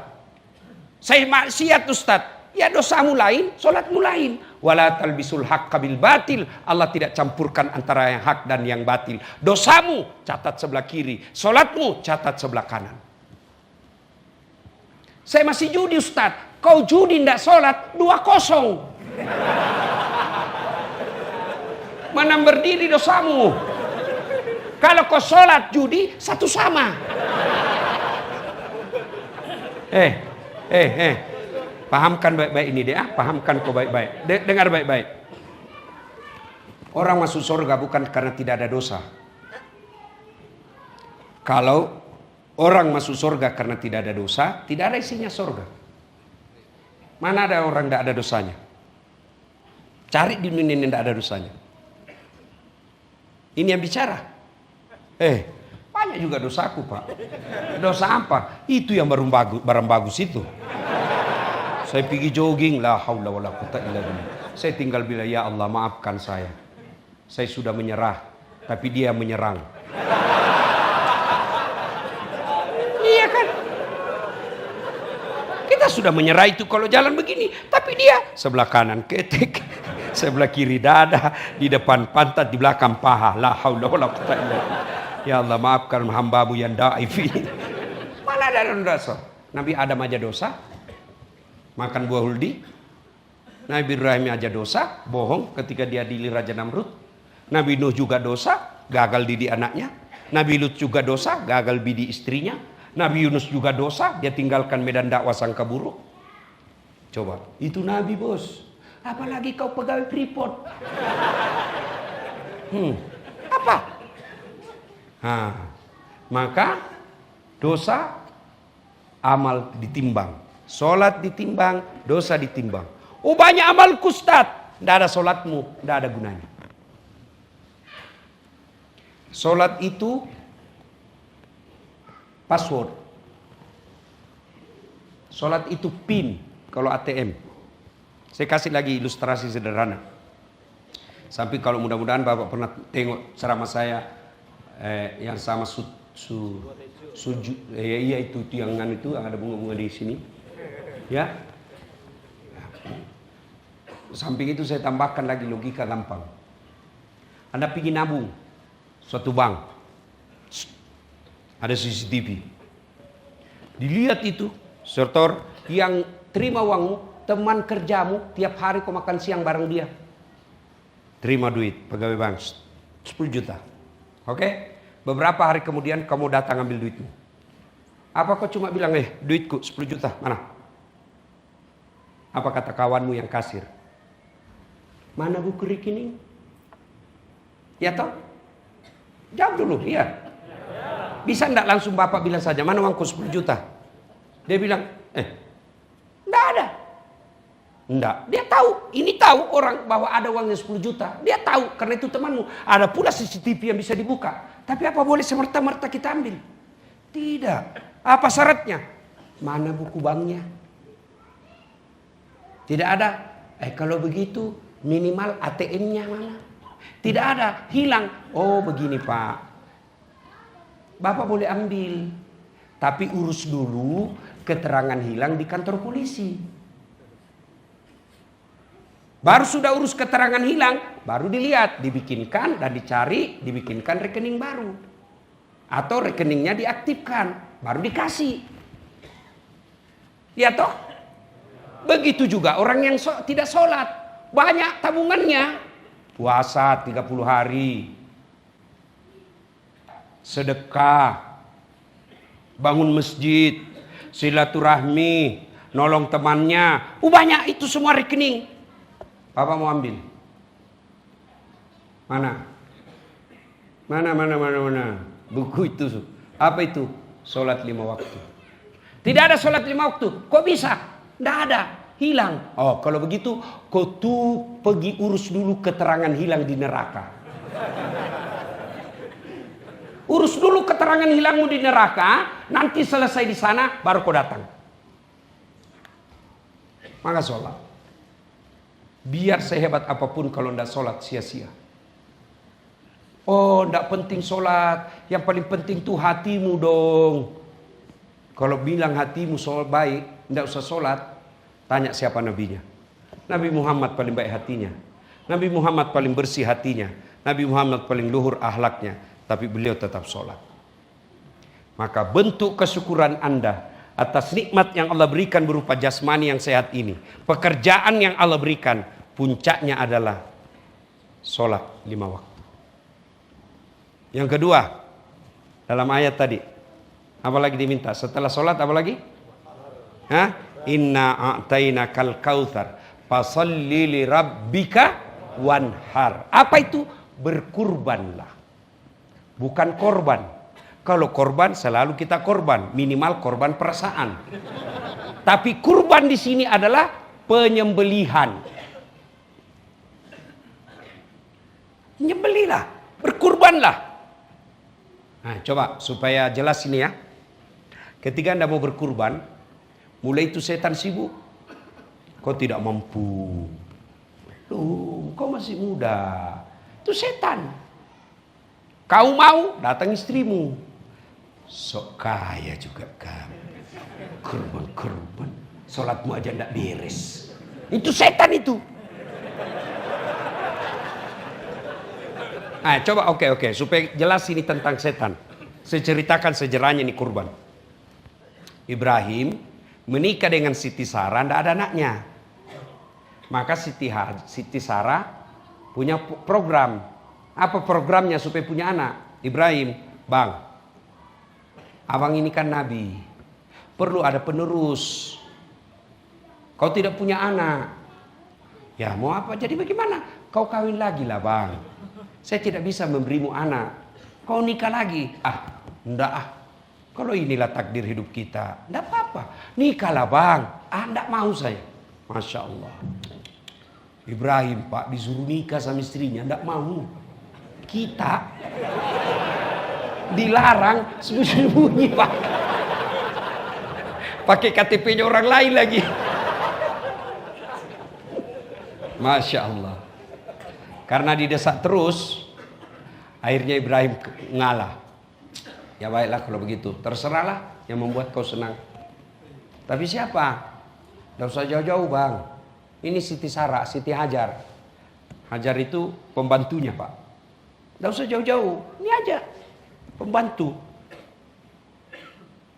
Saya maksiat Ustaz. Ya dosamu lain, sholatmu lain. Wala talbisul haqqa bil batil. Allah tidak campurkan antara yang hak dan yang batil. Dosamu catat sebelah kiri. Sholatmu catat sebelah kanan. Saya masih judi Ustaz. Kau judi tidak sholat 2-0. Mana berdiri dosamu. Kalau kau sholat judi 1 sama. Pahamkan baik-baik ini deh, pahamkan kau baik-baik. Dengar baik-baik. Orang masuk surga bukan karena tidak ada dosa. Kalau orang masuk surga karena tidak ada dosa, tidak ada isinya surga. Mana ada orang tidak ada dosanya? Cari di dunia yang tidak ada dosanya. Ini yang bicara. Banyak juga dosaku Pak. Dosa apa? Itu yang barang bagus itu. Saya pergi jogging, la haula wala quwata illa billah. Saya tinggal bilang, ya Allah maafkan saya. Saya sudah menyerah, tapi dia menyerang. Iya kan? Kita sudah menyerah itu kalau jalan begini, tapi dia sebelah kanan ketek, sebelah kiri dada, di depan pantat, di belakang paha. La haula wala quwata illa billah. Ya Allah maafkan hambamu yang daif ini. Mana ada dosa? Nabi Adam aja dosa. Makan buah huldi. Nabi Ibrahim aja dosa. Bohong ketika dia dilir Raja Namrud. Nabi Nuh juga dosa. Gagal didik anaknya. Nabi Lut juga dosa. Gagal bidik istrinya. Nabi Yunus juga dosa. Dia tinggalkan medan dakwah sangka buruk. Coba. Itu Nabi bos. Apalagi kau pegawai Freeport. Apa? Maka Dosa, amal ditimbang. Sholat ditimbang, dosa ditimbang. Oh banyak amalku Ustaz. Tidak ada sholatmu, tidak ada gunanya. Sholat itu password. Sholat itu PIN kalau ATM. Saya kasih lagi ilustrasi sederhana. Sampai kalau mudah-mudahan Bapak pernah tengok ceramah saya yang sama iya itu yang ada bunga-bunga di sini. Ya. Samping itu saya tambahkan lagi logika gampang. Anda pergi nabung suatu bank. Ada CCTV. Dilihat itu, sertor yang terima uangmu, teman kerjamu, tiap hari kau makan siang bareng dia. Terima duit, pegawai bank, 10 juta. Oke? Beberapa hari kemudian kamu datang ambil duitmu. Apa kau cuma bilang, duitku 10 juta, mana? Apa kata kawanmu yang kasir? Mana buku rekening? Ya toh? Jawab dulu, iya. Bisa enggak langsung Bapak bilang saja, mana uangku 10 juta? Dia bilang, enggak ada. Enggak, dia tahu, ini tahu orang bahwa ada uangnya 10 juta. Dia tahu, karena itu temanmu. Ada pula CCTV yang bisa dibuka. Tapi apa boleh semerta-merta kita ambil? Tidak. Apa syaratnya? Mana buku banknya? Tidak ada. Kalau begitu minimal ATM-nya mana? Tidak ada, hilang. Oh begini Pak, Bapak boleh ambil, tapi urus dulu keterangan hilang di kantor polisi. Baru sudah urus keterangan hilang, baru dilihat, dibikinkan dan dicari, dibikinkan rekening baru. Atau rekeningnya diaktifkan, baru dikasih. Ya toh? Begitu juga orang yang tidak sholat, banyak tabungannya. Puasa 30 hari, sedekah, bangun masjid, silaturahmi, nolong temannya. Banyak itu semua rekening. Bapak mau ambil? Mana? Mana? Buku itu. Apa itu? Sholat 5 waktu. Tidak ada sholat 5 waktu. Kok bisa? Tidak ada. Hilang. Oh kalau begitu kau tuh pergi urus dulu keterangan hilang di neraka. Urus dulu keterangan hilangmu di neraka. Nanti selesai di sana baru kau datang. Maka sholat. Biar sehebat apapun kalau tidak sholat sia-sia. Oh tidak penting sholat. Yang paling penting tuh hatimu dong. Kalau bilang hatimu sholat baik, tidak usah sholat. Tanya siapa nabinya. Nabi Muhammad paling baik hatinya. Nabi Muhammad paling bersih hatinya. Nabi Muhammad paling luhur akhlaknya. Tapi beliau tetap sholat. Maka bentuk kesyukuran Anda atas nikmat yang Allah berikan berupa jasmani yang sehat ini. Pekerjaan yang Allah berikan. Puncaknya adalah sholat 5 waktu. Yang kedua. Dalam ayat tadi. Apa lagi diminta? Setelah sholat apa lagi? Inna a'tainakal kautsar fasalli li rabbika wanhar. Apa itu? Berkurbanlah. Bukan korban. Kalau korban selalu kita korban, minimal korban perasaan. Tapi kurban di sini adalah penyembelihan. Nyembelilah, berkurbanlah. Nah, coba supaya jelas ini ya. Ketika Anda mau berkurban, mulai itu setan sibuk. Kau tidak mampu. Kau masih muda. Itu setan. Kau mau, datang istrimu. Sok kaya juga kamu. Kurban. Sholatmu aja tidak beres. Itu setan itu. Nah, coba oke. Supaya jelas ini tentang setan. Saya ceritakan sejarahnya ini kurban. Ibrahim menikah dengan Siti Sarah, tidak ada anaknya. Maka Siti Sarah punya program. Apa programnya supaya punya anak? Ibrahim, bang, abang ini kan nabi, perlu ada penerus. Kau tidak punya anak. Ya mau apa? Jadi bagaimana? Kau kawin lagi lah bang. Saya tidak bisa memberimu anak. Kau nikah lagi. Enggak. Kalau inilah takdir hidup kita, enggak apa-apa. Nikahlah bang. Enggak mau saya. Masya Allah. Ibrahim pak disuruh nikah sama istrinya, enggak mau. Kita dilarang sembunyi-sembunyi pak. Pakai KTP-nya orang lain lagi. Masya Allah. Karena didesak terus, akhirnya Ibrahim ngalah. Ya baiklah kalau begitu, terserahlah yang membuat kau senang. Tapi siapa? Tidak usah jauh-jauh bang. Ini Siti Sarah, Siti Hajar. Hajar itu pembantunya pak. Tidak usah jauh-jauh, ini aja pembantu.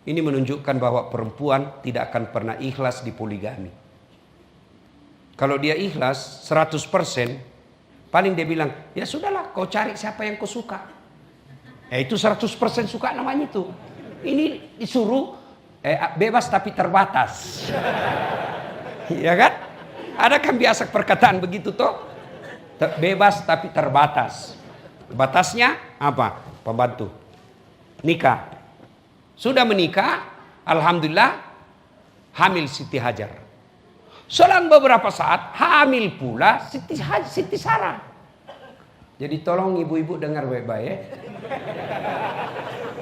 Ini menunjukkan bahwa perempuan tidak akan pernah ikhlas di poligami. Kalau dia ikhlas 100%, paling dia bilang, ya sudahlah kau cari siapa yang kau suka. Itu 100% suka namanya itu. Ini disuruh bebas tapi terbatas. Ya kan? Ada kan biasa perkataan begitu toh? Bebas tapi terbatas. Batasnya apa? Pembantu. Nikah. Sudah menikah, alhamdulillah hamil Siti Hajar. Selang beberapa saat hamil pula Siti Sarah. Jadi tolong ibu-ibu dengar baik-baik.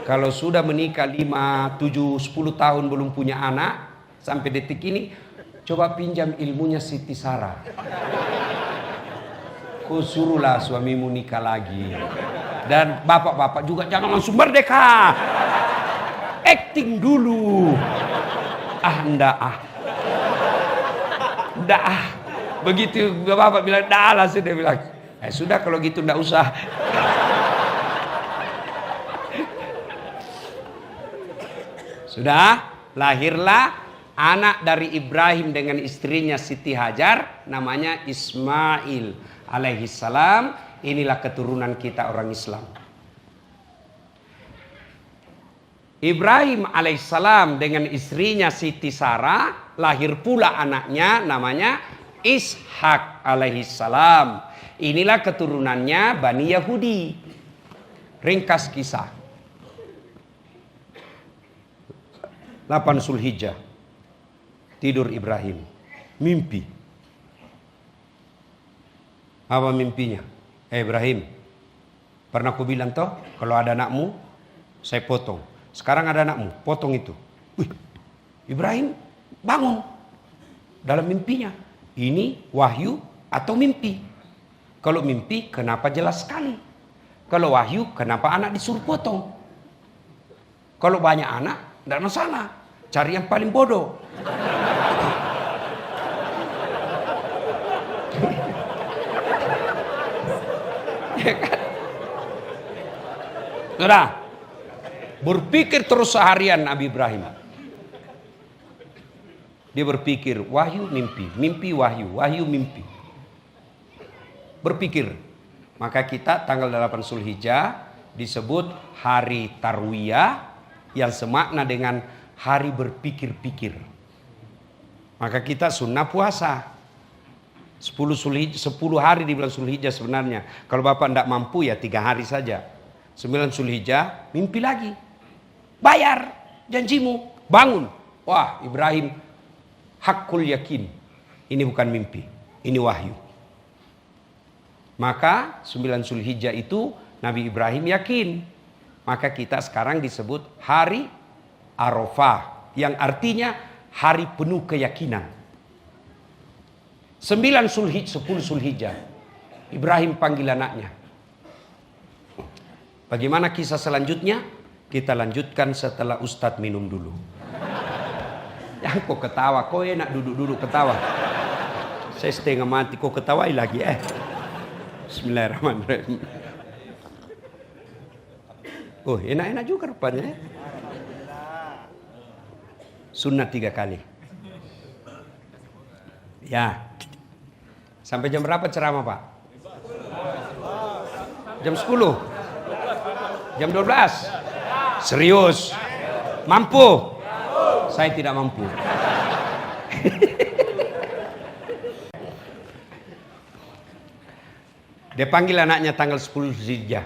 Kalau sudah menikah 5, 7, 10 tahun belum punya anak, sampai detik ini, coba pinjam ilmunya Siti Sarah. Kau suruhlah suamimu nikah lagi. Dan bapak-bapak juga jangan langsung merdeka. Acting dulu. Enggak. Begitu bapak bilang, dah lah, dia bilang, sudah kalau gitu enggak usah. Sudah, lahirlah anak dari Ibrahim dengan istrinya Siti Hajar, namanya Ismail alaihi salam. Inilah keturunan kita orang Islam. Ibrahim alaihissalam dengan istrinya Siti Sarah, lahir pula anaknya namanya Ishak alaihissalam. Inilah keturunannya Bani Yahudi. Ringkas kisah. 8 Zulhijjah. Tidur Ibrahim. Mimpi. Apa mimpinya? Ibrahim, pernah aku bilang toh, kalau ada anakmu, saya potong. Sekarang ada anakmu, potong itu. Wih, Ibrahim bangun. Dalam mimpinya, ini wahyu atau mimpi? Kalau mimpi, kenapa jelas sekali? Kalau wahyu, kenapa anak disuruh potong? Kalau banyak anak, tidak masalah. Cari yang paling bodoh. Ya kan? Sudah. Berpikir terus seharian Nabi Ibrahim. Dia berpikir, wahyu mimpi, mimpi wahyu, wahyu mimpi. Berpikir. Maka kita tanggal 8 Zulhijjah disebut hari Tarwiyah yang semakna dengan hari berpikir-pikir. Maka kita sunnah puasa. 10 hari di bulan Zulhijjah sebenarnya. Kalau Bapak tidak mampu ya 3 hari saja. 9 Zulhijjah mimpi lagi. Bayar janjimu. Bangun. Wah, Ibrahim hakul yakin. Ini bukan mimpi. Ini wahyu. Maka 9 Zulhijjah itu Nabi Ibrahim yakin. Maka kita sekarang disebut hari Arafah. Yang artinya hari penuh keyakinan. 9 Zulhijjah, 10 Zulhijjah. Ibrahim panggil anaknya. Bagaimana kisah selanjutnya? Kita lanjutkan setelah Ustadz minum dulu. Yang kok ketawa, kok enak duduk-duduk ketawa. Saya setengah mati, kok ketawai lagi Bismillahirrahmanirrahim. Oh, enak-enak juga rupanya. Sunat 3 kali. Ya. Sampai jam berapa ceramah Pak? Jam 10? Jam 12? Serius? Mampu? Saya tidak mampu. Dia panggil anaknya tanggal 10 Zulhijjah.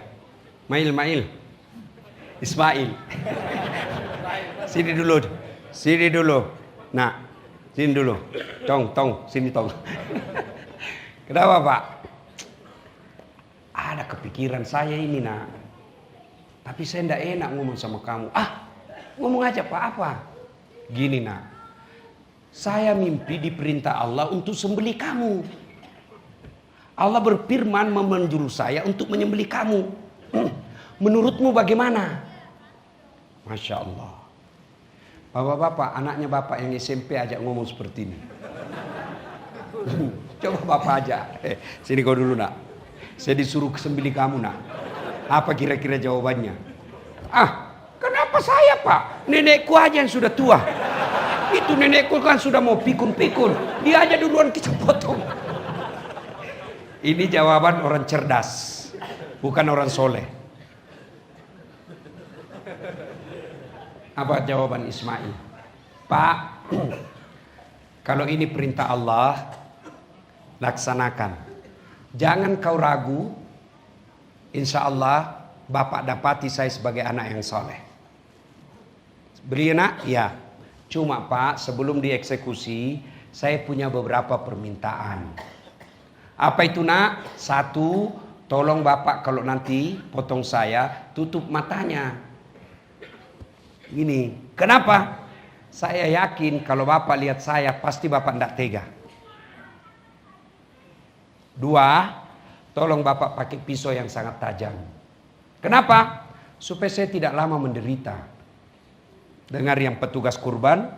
Mail. Ismail. Sini dulu. Sini dulu. Nak, sini dulu. Tong, sini tong. Kenapa Pak? Ada kepikiran saya ini nak. Tapi saya tidak enak ngomong sama kamu. Ngomong aja Pak, apa? Gini nak. Saya mimpi diperintah Allah untuk sembelih kamu. Allah berfirman menyuruh saya untuk menyembelih kamu. Menurutmu bagaimana? Masya Allah. Bapak-bapak, anaknya bapak yang SMP aja ngomong seperti ini. Coba bapak aja. Sini kau dulu nak. Saya disuruh sembelih kamu nak. Apa kira-kira jawabannya? Kenapa saya Pak? Nenekku aja yang sudah tua. Itu nenekku kan sudah mau pikun-pikun. Dia aja duluan kita potong. Ini jawaban orang cerdas. Bukan orang soleh. Apa jawaban Ismail? Pak, kalau ini perintah Allah, laksanakan. Jangan kau ragu. Insya Allah Bapak dapati saya sebagai anak yang soleh. Beli nak? Ya. Cuma Pak, sebelum dieksekusi, saya punya beberapa permintaan. Apa itu nak? Satu, tolong Bapak kalau nanti potong saya, tutup matanya. Gini, kenapa? Saya yakin kalau Bapak lihat saya, pasti Bapak tidak tega. Dua, tolong Bapak pakai pisau yang sangat tajam. Kenapa? Supaya saya tidak lama menderita. Dengar yang petugas kurban,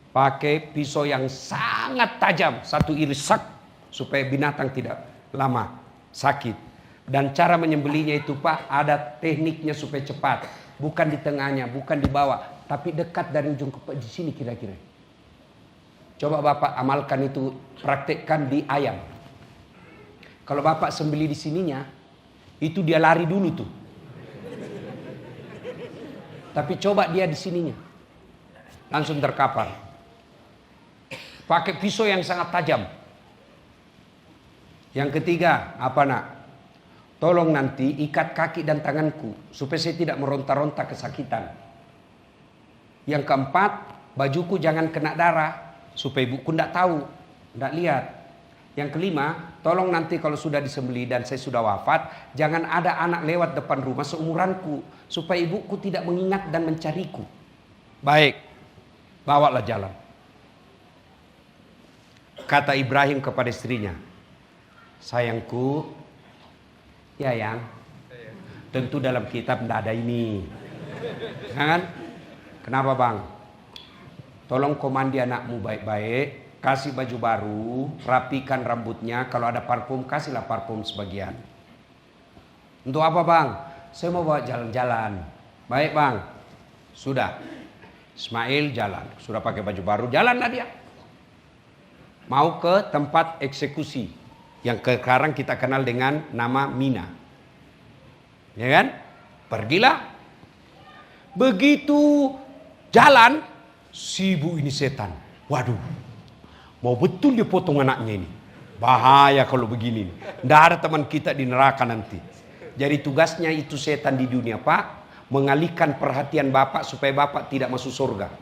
pakai pisau yang sangat tajam, satu iris sak, supaya binatang tidak lama sakit. Dan cara menyembelihnya itu Pak, ada tekniknya supaya cepat. Bukan di tengahnya, bukan di bawah, tapi dekat dari ujung ke di sini kira-kira. Coba Bapak amalkan itu, praktekkan di ayam. Kalau Bapak sembelih di sininya, itu dia lari dulu tuh. Tapi coba dia di sininya, langsung terkapar. Pakai pisau yang sangat tajam. Yang ketiga, apa nak? Tolong nanti ikat kaki dan tanganku supaya saya tidak meronta-ronta kesakitan. Yang keempat, bajuku jangan kena darah supaya ibuku tidak tahu, tidak lihat. Yang kelima, tolong nanti kalau sudah disembelih dan saya sudah wafat, jangan ada anak lewat depan rumah seumuranku supaya ibuku tidak mengingat dan mencariku. Baik, bawalah jalan. Kata Ibrahim kepada istrinya, sayangku, ya yang, tentu dalam kitab tidak ada ini. Kan? Kenapa bang? Tolong komandi anakmu baik-baik, kasih baju baru, rapikan rambutnya, kalau ada parfum kasihlah parfum sebagian. Untuk apa bang? Saya mau bawa jalan-jalan. Baik bang, sudah. Ismail jalan, sudah pakai baju baru, jalanlah dia. Mau ke tempat eksekusi yang sekarang kita kenal dengan nama Mina. Ya kan? Pergilah. Begitu jalan, si ibu ini setan. Waduh, mau betul dia potong anaknya ini. Bahaya kalau begini. Tidak ada teman kita di neraka nanti. Jadi tugasnya itu setan di dunia Pak, mengalihkan perhatian Bapak supaya Bapak tidak masuk surga.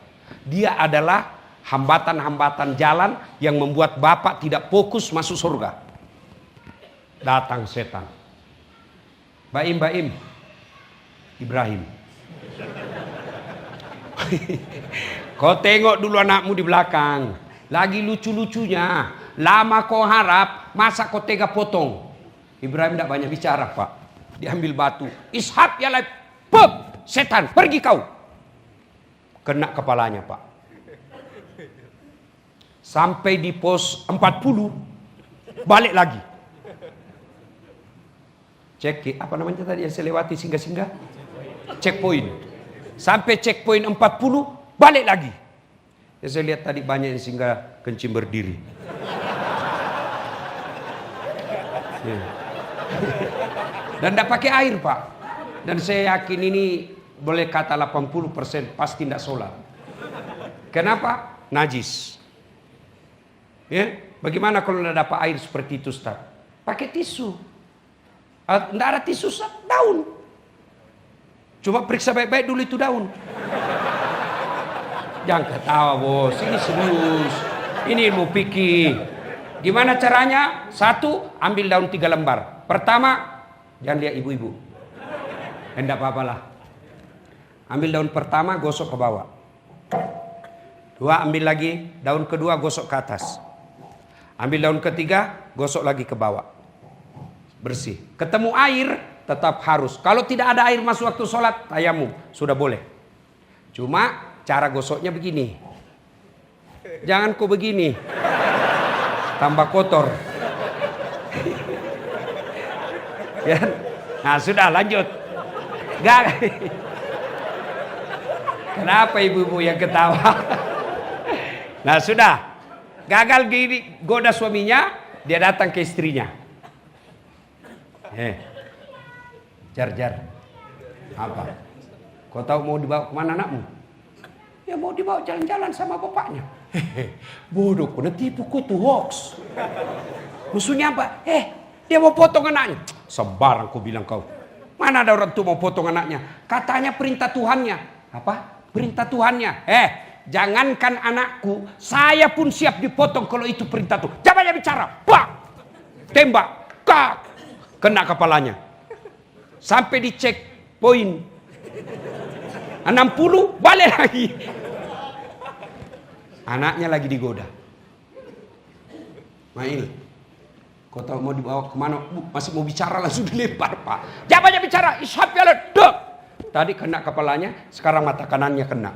Dia adalah hambatan-hambatan jalan yang membuat Bapak tidak fokus masuk surga. Datang setan. Baim, Ibrahim. Kau tengok dulu anakmu di belakang. Lagi lucu-lucunya. Lama kau harap, masa kau tega potong. Ibrahim tidak banyak bicara Pak. Diambil batu. Ishak ya lai. Pep, setan, pergi kau. Kena kepalanya Pak. Sampai di pos 40, balik lagi. Cek, apa namanya tadi yang saya lewati singgah-singgah? Checkpoint. Sampai checkpoint 40, balik lagi. Ya, saya lihat tadi banyak yang singgah kencing berdiri. Ya. Dan tidak pakai air Pak. Dan saya yakin ini boleh kata 80% pasti tidak sholat. Kenapa? Najis. Ya, bagaimana kalau tidak dapat air seperti itu Ustaz? Pakai tisu. Tidak ada tisu, daun. Cuma periksa baik-baik dulu itu daun. Jangan ketawa bos, ini serius. Ini ilmu fikih. Gimana caranya? Satu, ambil daun 3 lembar. Pertama, jangan lihat ibu-ibu. Enggak apa-apalah. Ambil daun pertama, gosok ke bawah. 2, ambil lagi. Daun kedua, gosok ke atas. Ambil daun ketiga, gosok lagi ke bawah. Bersih. Ketemu air, tetap harus. Kalau tidak ada air masuk waktu sholat, tayamum. Sudah boleh. Cuma cara gosoknya begini. Jangan kok begini. Tambah kotor. Ya. Nah sudah lanjut. Gak. Kenapa ibu-ibu yang ketawa? Nah sudah. Gagal gini goda suaminya, dia datang ke istrinya. Jar. Apa? Kau tahu mau dibawa kemana anakmu? Ya mau dibawa jalan-jalan sama bapaknya. Bodoh, kena tipu tuh hoax. Maksudnya apa? Dia mau potong anaknya. Sembarang kau bilang kau. Mana ada orang tuh mau potong anaknya? Katanya perintah Tuhannya. Apa? Perintah Tuhannya. Jangankan anakku, saya pun siap dipotong kalau itu perintah Tuhan. Jangan banyak bicara. Pak! Tembak. Kak! Kena kepalanya. Sampai dicek poin. 60 balik lagi. Anaknya lagi digoda. Nah ini. Kau tahu mau dibawa kemana? Masih mau bicara langsung dilempar pak. Jangan banyak bicara. Ishab ya ledek. Tadi kena kepalanya, sekarang mata kanannya kena.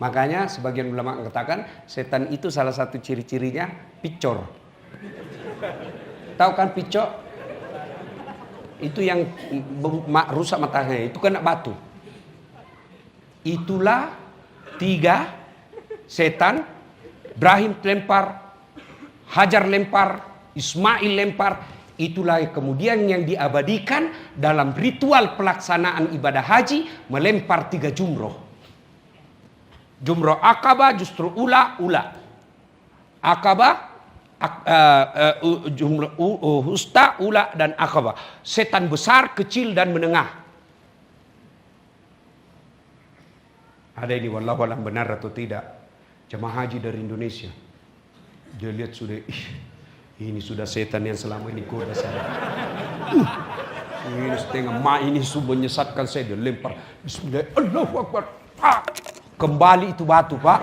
Makanya sebagian ulama mengatakan setan itu salah satu ciri-cirinya picor. Tahu kan picor? Itu yang rusak matanya, itu kena batu. Itulah 3 setan. Ibrahim lempar, Hajar lempar, Ismail lempar. Itulah kemudian yang diabadikan dalam ritual pelaksanaan ibadah haji, melempar 3 jumroh. Jumroh Aqabah justru ula. Aqabah jumlah Usta, Ula dan Aqabah. Setan besar, kecil dan menengah. Ada ini wallahu alam benar atau tidak. Jemaah haji dari Indonesia. Dia lihat sudah, ini sudah setan yang selama ini goda saya. Ini setengah ini sudah menyesatkan saya, dia lempar. Bismillah, Allahu Akbar. Kembali itu batu pak,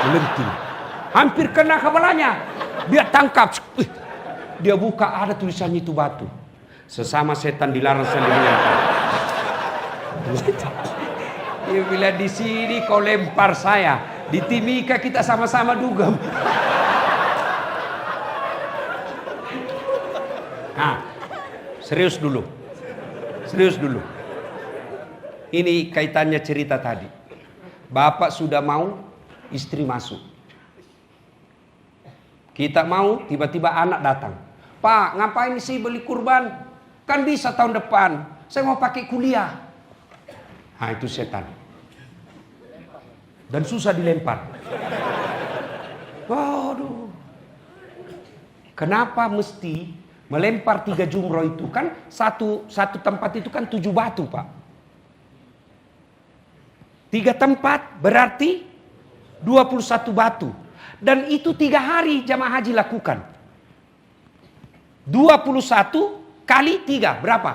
melenting. Hampir kena kepalanya. Dia tangkap. Dia buka, ada tulisannya itu batu. Sesama setan dilarang saling melempar. Dia bilang di sini kau lempar saya, di Timika kita sama-sama dugem. Nah, serius dulu. Ini kaitannya cerita tadi. Bapak sudah mau, istri masuk. Kita mau, tiba-tiba anak datang. Pak, ngapain sih beli kurban? Kan bisa tahun depan. Saya mau pakai kuliah. Nah, itu setan. Dan susah dilempar. Waduh. Kenapa mesti melempar 3 jumroh itu? Kan satu tempat itu kan 7 batu, Pak. 3 tempat berarti 21 batu. Dan itu 3 hari jamaah haji lakukan. 21 kali 3 berapa?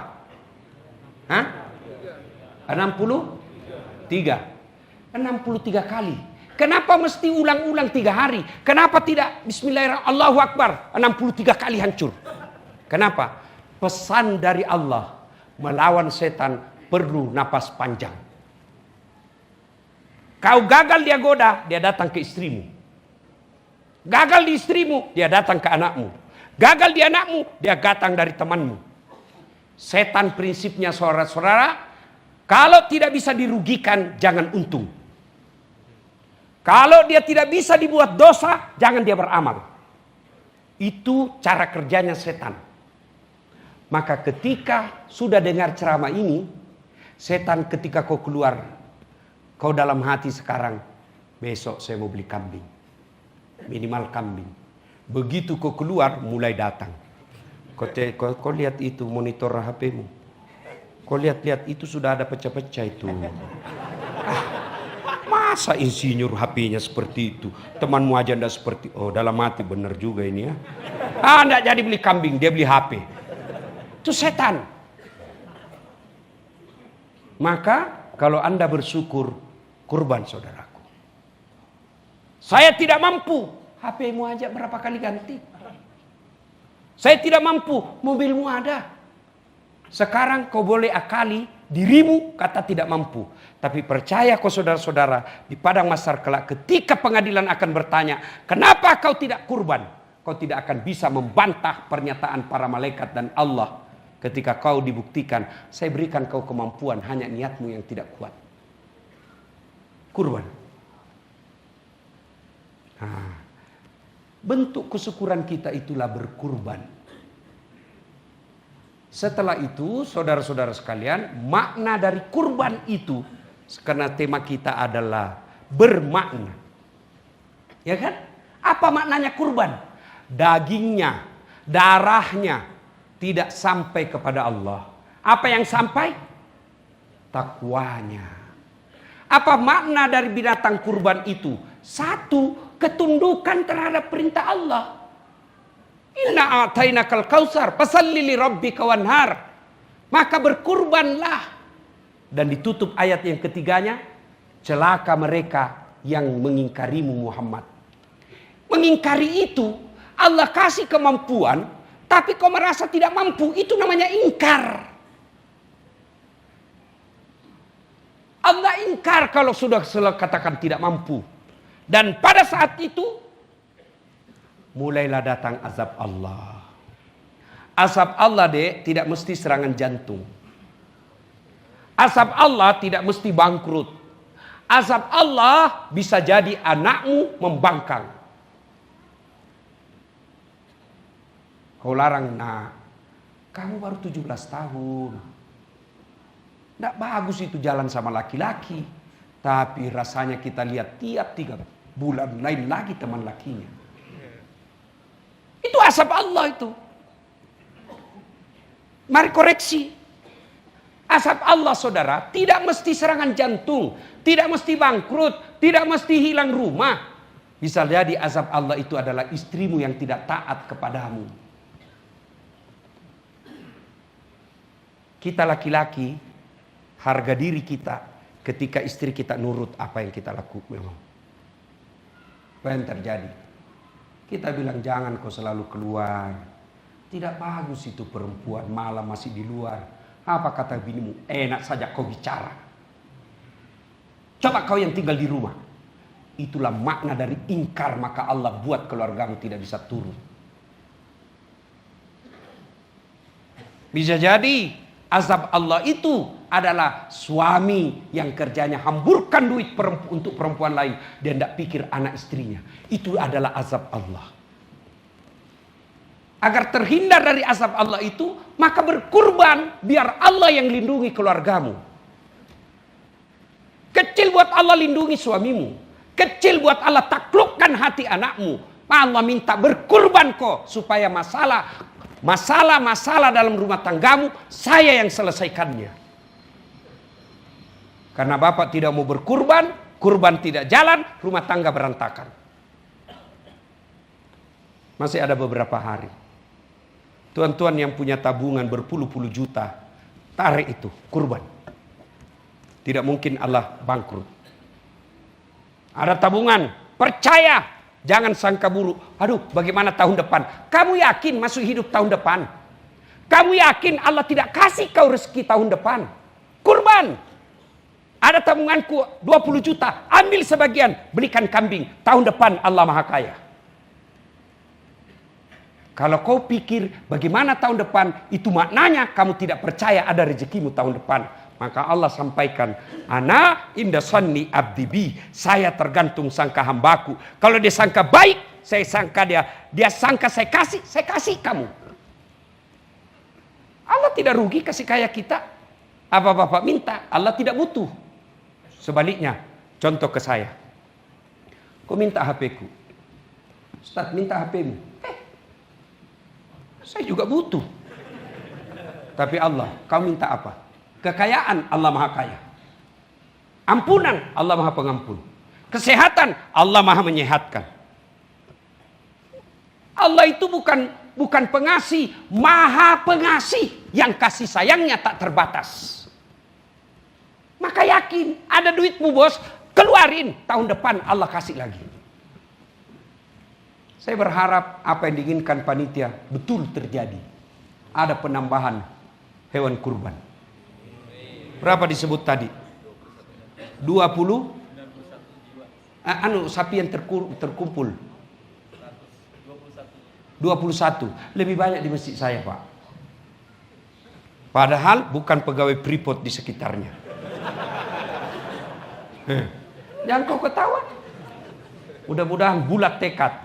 63 kali. Kenapa mesti ulang-ulang 3 hari? Kenapa tidak bismillahirrahmanirrahim Allahu Akbar 63 kali hancur? Kenapa? Pesan dari Allah, melawan setan perlu napas panjang. Kau gagal dia goda, dia datang ke istrimu. Gagal di istrimu, dia datang ke anakmu. Gagal di anakmu, dia datang dari temanmu. Setan prinsipnya saudara-saudara, kalau tidak bisa dirugikan, jangan untung. Kalau dia tidak bisa dibuat dosa, jangan dia beramal. Itu cara kerjanya setan. Maka ketika sudah dengar ceramah ini, setan ketika kau keluar, kau dalam hati sekarang, besok saya mau beli kambing. Minimal kambing. Begitu kau keluar, mulai datang. Kau lihat itu monitor HP-mu. Kau lihat itu sudah ada pecah-pecah itu. Masa insinyur HP-nya seperti itu? Temanmu aja ndak seperti. Oh, dalam hati bener juga ini ya. Ndak jadi beli kambing, dia beli HP. Itu setan. Maka kalau Anda bersyukur, kurban saudaraku. Saya tidak mampu, HP-mu aja berapa kali ganti. Saya tidak mampu, mobilmu ada. Sekarang kau boleh akali dirimu kata tidak mampu. Tapi percaya kau saudara-saudara, di padang mahsyar kelak ketika pengadilan akan bertanya, kenapa kau tidak kurban? Kau tidak akan bisa membantah pernyataan para malaikat dan Allah. Ketika kau dibuktikan, saya berikan kau kemampuan, hanya niatmu yang tidak kuat. Kurban. Nah, bentuk kesyukuran kita itulah berkurban. Setelah itu, saudara-saudara sekalian, makna dari kurban itu, karena tema kita adalah bermakna. Ya kan? Apa maknanya kurban? Dagingnya, darahnya tidak sampai kepada Allah. Apa yang sampai? Takwanya. Apa makna dari binatang kurban itu? Satu, ketundukan terhadap perintah Allah. Inna a'tainakal kautsar fasalli li rabbika wanhar. Maka berkurbanlah. Dan ditutup ayat yang ketiganya, celaka mereka yang mengingkarimu Muhammad. Mengingkari itu, Allah kasih kemampuan, tapi kau merasa tidak mampu, itu namanya ingkar. Allah ingkar kalau sudah katakan tidak mampu. Dan pada saat itu, mulailah datang azab Allah. Azab Allah tidak mesti serangan jantung. Azab Allah tidak mesti bangkrut. Azab Allah bisa jadi anakmu membangkang. Kau larang, nak, kamu baru 17 tahun. Tidak bagus itu jalan sama laki-laki. Tapi rasanya kita lihat tiap 3 bulan lain lagi teman lakinya. Itu azab Allah itu. Mari koreksi. Azab Allah saudara tidak mesti serangan jantung. Tidak mesti bangkrut. Tidak mesti hilang rumah. Bisa jadi azab Allah itu adalah istrimu yang tidak taat kepadamu. Kita laki-laki, harga diri kita ketika istri kita nurut apa yang kita lakukan. Apa yang terjadi? Kita bilang jangan kau selalu keluar. Tidak bagus itu perempuan malam masih di luar. Apa kata binimu? Enak saja kau bicara. Coba kau yang tinggal di rumah. Itulah makna dari ingkar, maka Allah buat keluargamu tidak bisa turun. Bisa jadi azab Allah itu adalah suami yang kerjanya hamburkan duit untuk perempuan lain. Dia tidak pikir anak istrinya. Itu adalah azab Allah. Agar terhindar dari azab Allah itu, maka berkurban biar Allah yang lindungi keluargamu. Kecil buat Allah lindungi suamimu. Kecil buat Allah taklukkan hati anakmu. Allah minta berkurban kok supaya masalah dalam rumah tanggamu saya yang selesaikannya. Karena bapak tidak mau berkurban, kurban tidak jalan, rumah tangga berantakan. Masih ada beberapa hari. Tuan-tuan yang punya tabungan berpuluh-puluh juta, tarik itu, kurban. Tidak mungkin Allah bangkrut. Ada tabungan, percaya. Jangan sangka buruk. Aduh, bagaimana tahun depan? Kamu yakin masuk hidup tahun depan? Kamu yakin Allah tidak kasih kau rezeki tahun depan? Kurban. Ada tabunganku 20 juta. Ambil sebagian, belikan kambing. Tahun depan Allah Maha Kaya. Kalau kau pikir bagaimana tahun depan, itu maknanya kamu tidak percaya ada rezekimu tahun depan. Maka Allah sampaikan, ana inda sanni abdi bi, saya tergantung sangka hambaku. Kalau dia sangka baik, saya sangka dia sangka saya kasih kamu. Allah tidak rugi kasih kaya kita. Apa bapak minta, Allah tidak butuh. Sebaliknya, contoh ke saya. Kau minta HP-ku. Ustaz, minta HP-mu. Saya juga butuh. Tapi Allah, kau minta apa? Kekayaan, Allah Maha Kaya. Ampunan, Allah Maha Pengampun. kesehatan, Allah maha menyehatkan. Allah itu bukan pengasih, maha pengasih yang kasih sayangnya tak terbatas. Maka yakin, ada duitmu bos, keluarin, tahun depan Allah kasih lagi. Saya berharap apa yang diinginkan panitia betul terjadi. Ada penambahan hewan kurban. Berapa disebut tadi? 20? Sapi yang terkumpul. 21. Lebih banyak di masjid saya, Pak. Padahal bukan pegawai Freeport di sekitarnya. Jangan kau ketawa. Mudah-mudahan bulat tekad.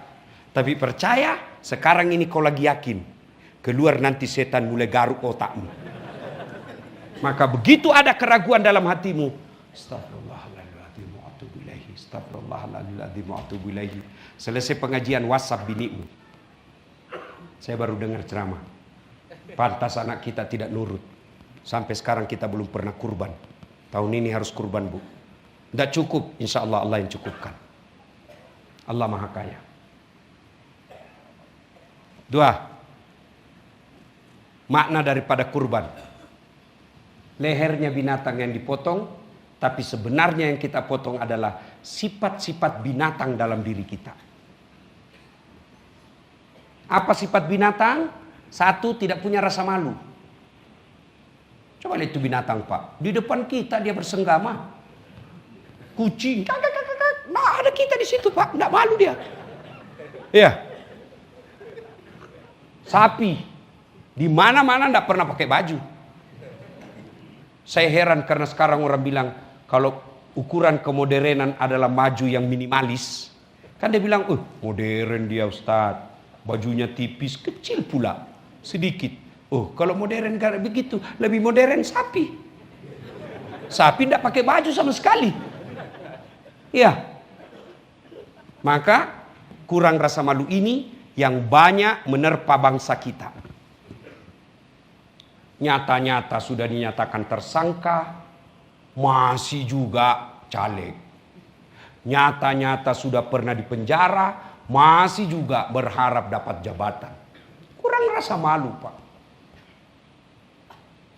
Tapi percaya, sekarang ini kau lagi yakin. Keluar nanti setan mulai garuk otakmu. Maka begitu ada keraguan dalam hatimu, astagfirullahaladzim wa atubu ilaihi, astagfirullahaladzim wa atubu ilaihi. Selesai pengajian WhatsApp binimu. Saya baru dengar ceramah. Pantas anak kita tidak nurut. Sampai sekarang kita belum pernah kurban. Tahun ini harus kurban, Bu. Tidak cukup, insya Allah Allah yang cukupkan. Allah maha kaya. 2. Makna daripada kurban. Lehernya binatang yang dipotong, tapi sebenarnya yang kita potong adalah sifat-sifat binatang dalam diri kita. Apa sifat binatang? 1, tidak punya rasa malu. Coba lihat itu binatang, Pak. Di depan kita dia bersenggama. Kucing. Nah, ada kita di situ, Pak. Tidak malu dia. Iya. Sapi. Di mana-mana tidak pernah pakai baju. Saya heran karena sekarang orang bilang kalau ukuran kemodernan adalah maju yang minimalis. Kan dia bilang, modern dia Ustadz. Bajunya tipis, kecil pula. Sedikit. Kalau modern kayak begitu, lebih modern sapi. Sapi tidak pakai baju sama sekali. Iya. Maka kurang rasa malu ini yang banyak menerpa bangsa kita. Nyata-nyata sudah dinyatakan tersangka, masih juga caleg. Nyata-nyata sudah pernah dipenjara, masih juga berharap dapat jabatan. Kurang rasa malu, Pak.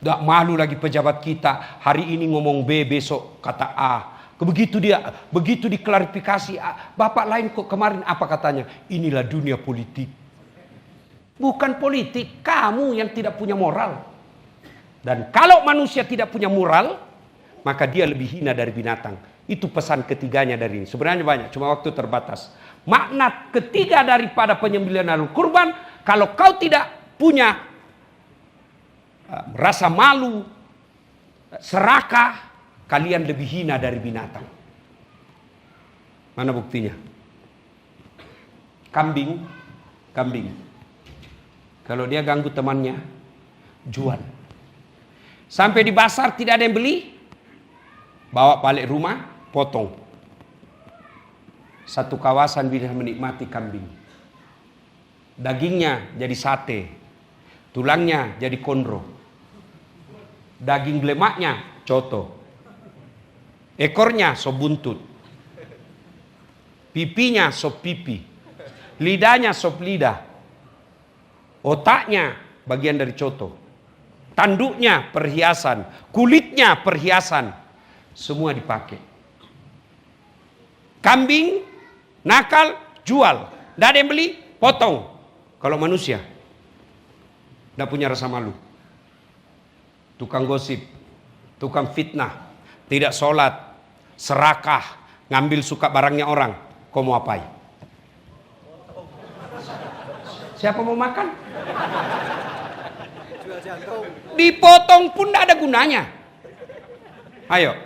Tidak malu lagi pejabat kita. Hari ini ngomong B, besok kata A. Begitu diklarifikasi. Bapak lain kok kemarin apa katanya? Inilah dunia politik. Bukan politik, kamu yang tidak punya moral. Dan kalau manusia tidak punya moral, maka dia lebih hina dari binatang. Itu pesan ketiganya dari ini. Sebenarnya banyak, cuma waktu terbatas. Makna ketiga daripada penyembelihan kurban, kalau kau tidak punya rasa malu, serakah, kalian lebih hina dari binatang. Mana buktinya? Kambing. Kalau dia ganggu temannya, jual. Sampai di pasar tidak ada yang beli, bawa balik rumah, potong. Satu kawasan bisa menikmati kambing. Dagingnya jadi sate, tulangnya jadi kondro, daging lemaknya coto, ekornya sop buntut, pipinya sop pipi, lidahnya sop lidah, otaknya bagian dari coto, tanduknya perhiasan, kulitnya perhiasan, semua dipakai. Kambing nakal, jual. Tidak ada yang beli, potong. Kalau manusia tidak punya rasa malu, tukang gosip, tukang fitnah, tidak sholat, serakah, ngambil suka barangnya orang, kau mau apain? Siapa mau makan? Dipotong pun tidak ada gunanya. Ayo,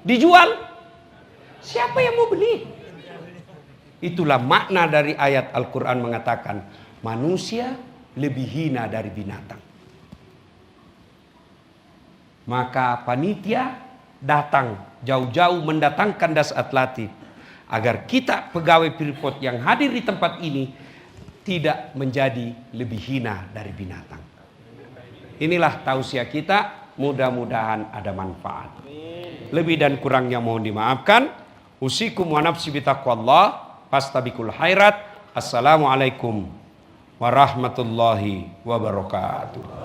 dijual, siapa yang mau beli? Itulah makna dari ayat Al-Quran mengatakan manusia lebih hina dari binatang. Maka panitia datang jauh-jauh mendatangkan Das Atlatif agar kita pegawai Freeport yang hadir di tempat ini tidak menjadi lebih hina dari binatang. Inilah tausiah kita, mudah-mudahan ada manfaat. Lebih dan kurangnya mohon dimaafkan. Usikum wa nafsi bitaqwallah, fastabiqul khairat. Assalamualaikum warahmatullahi wabarakatuh.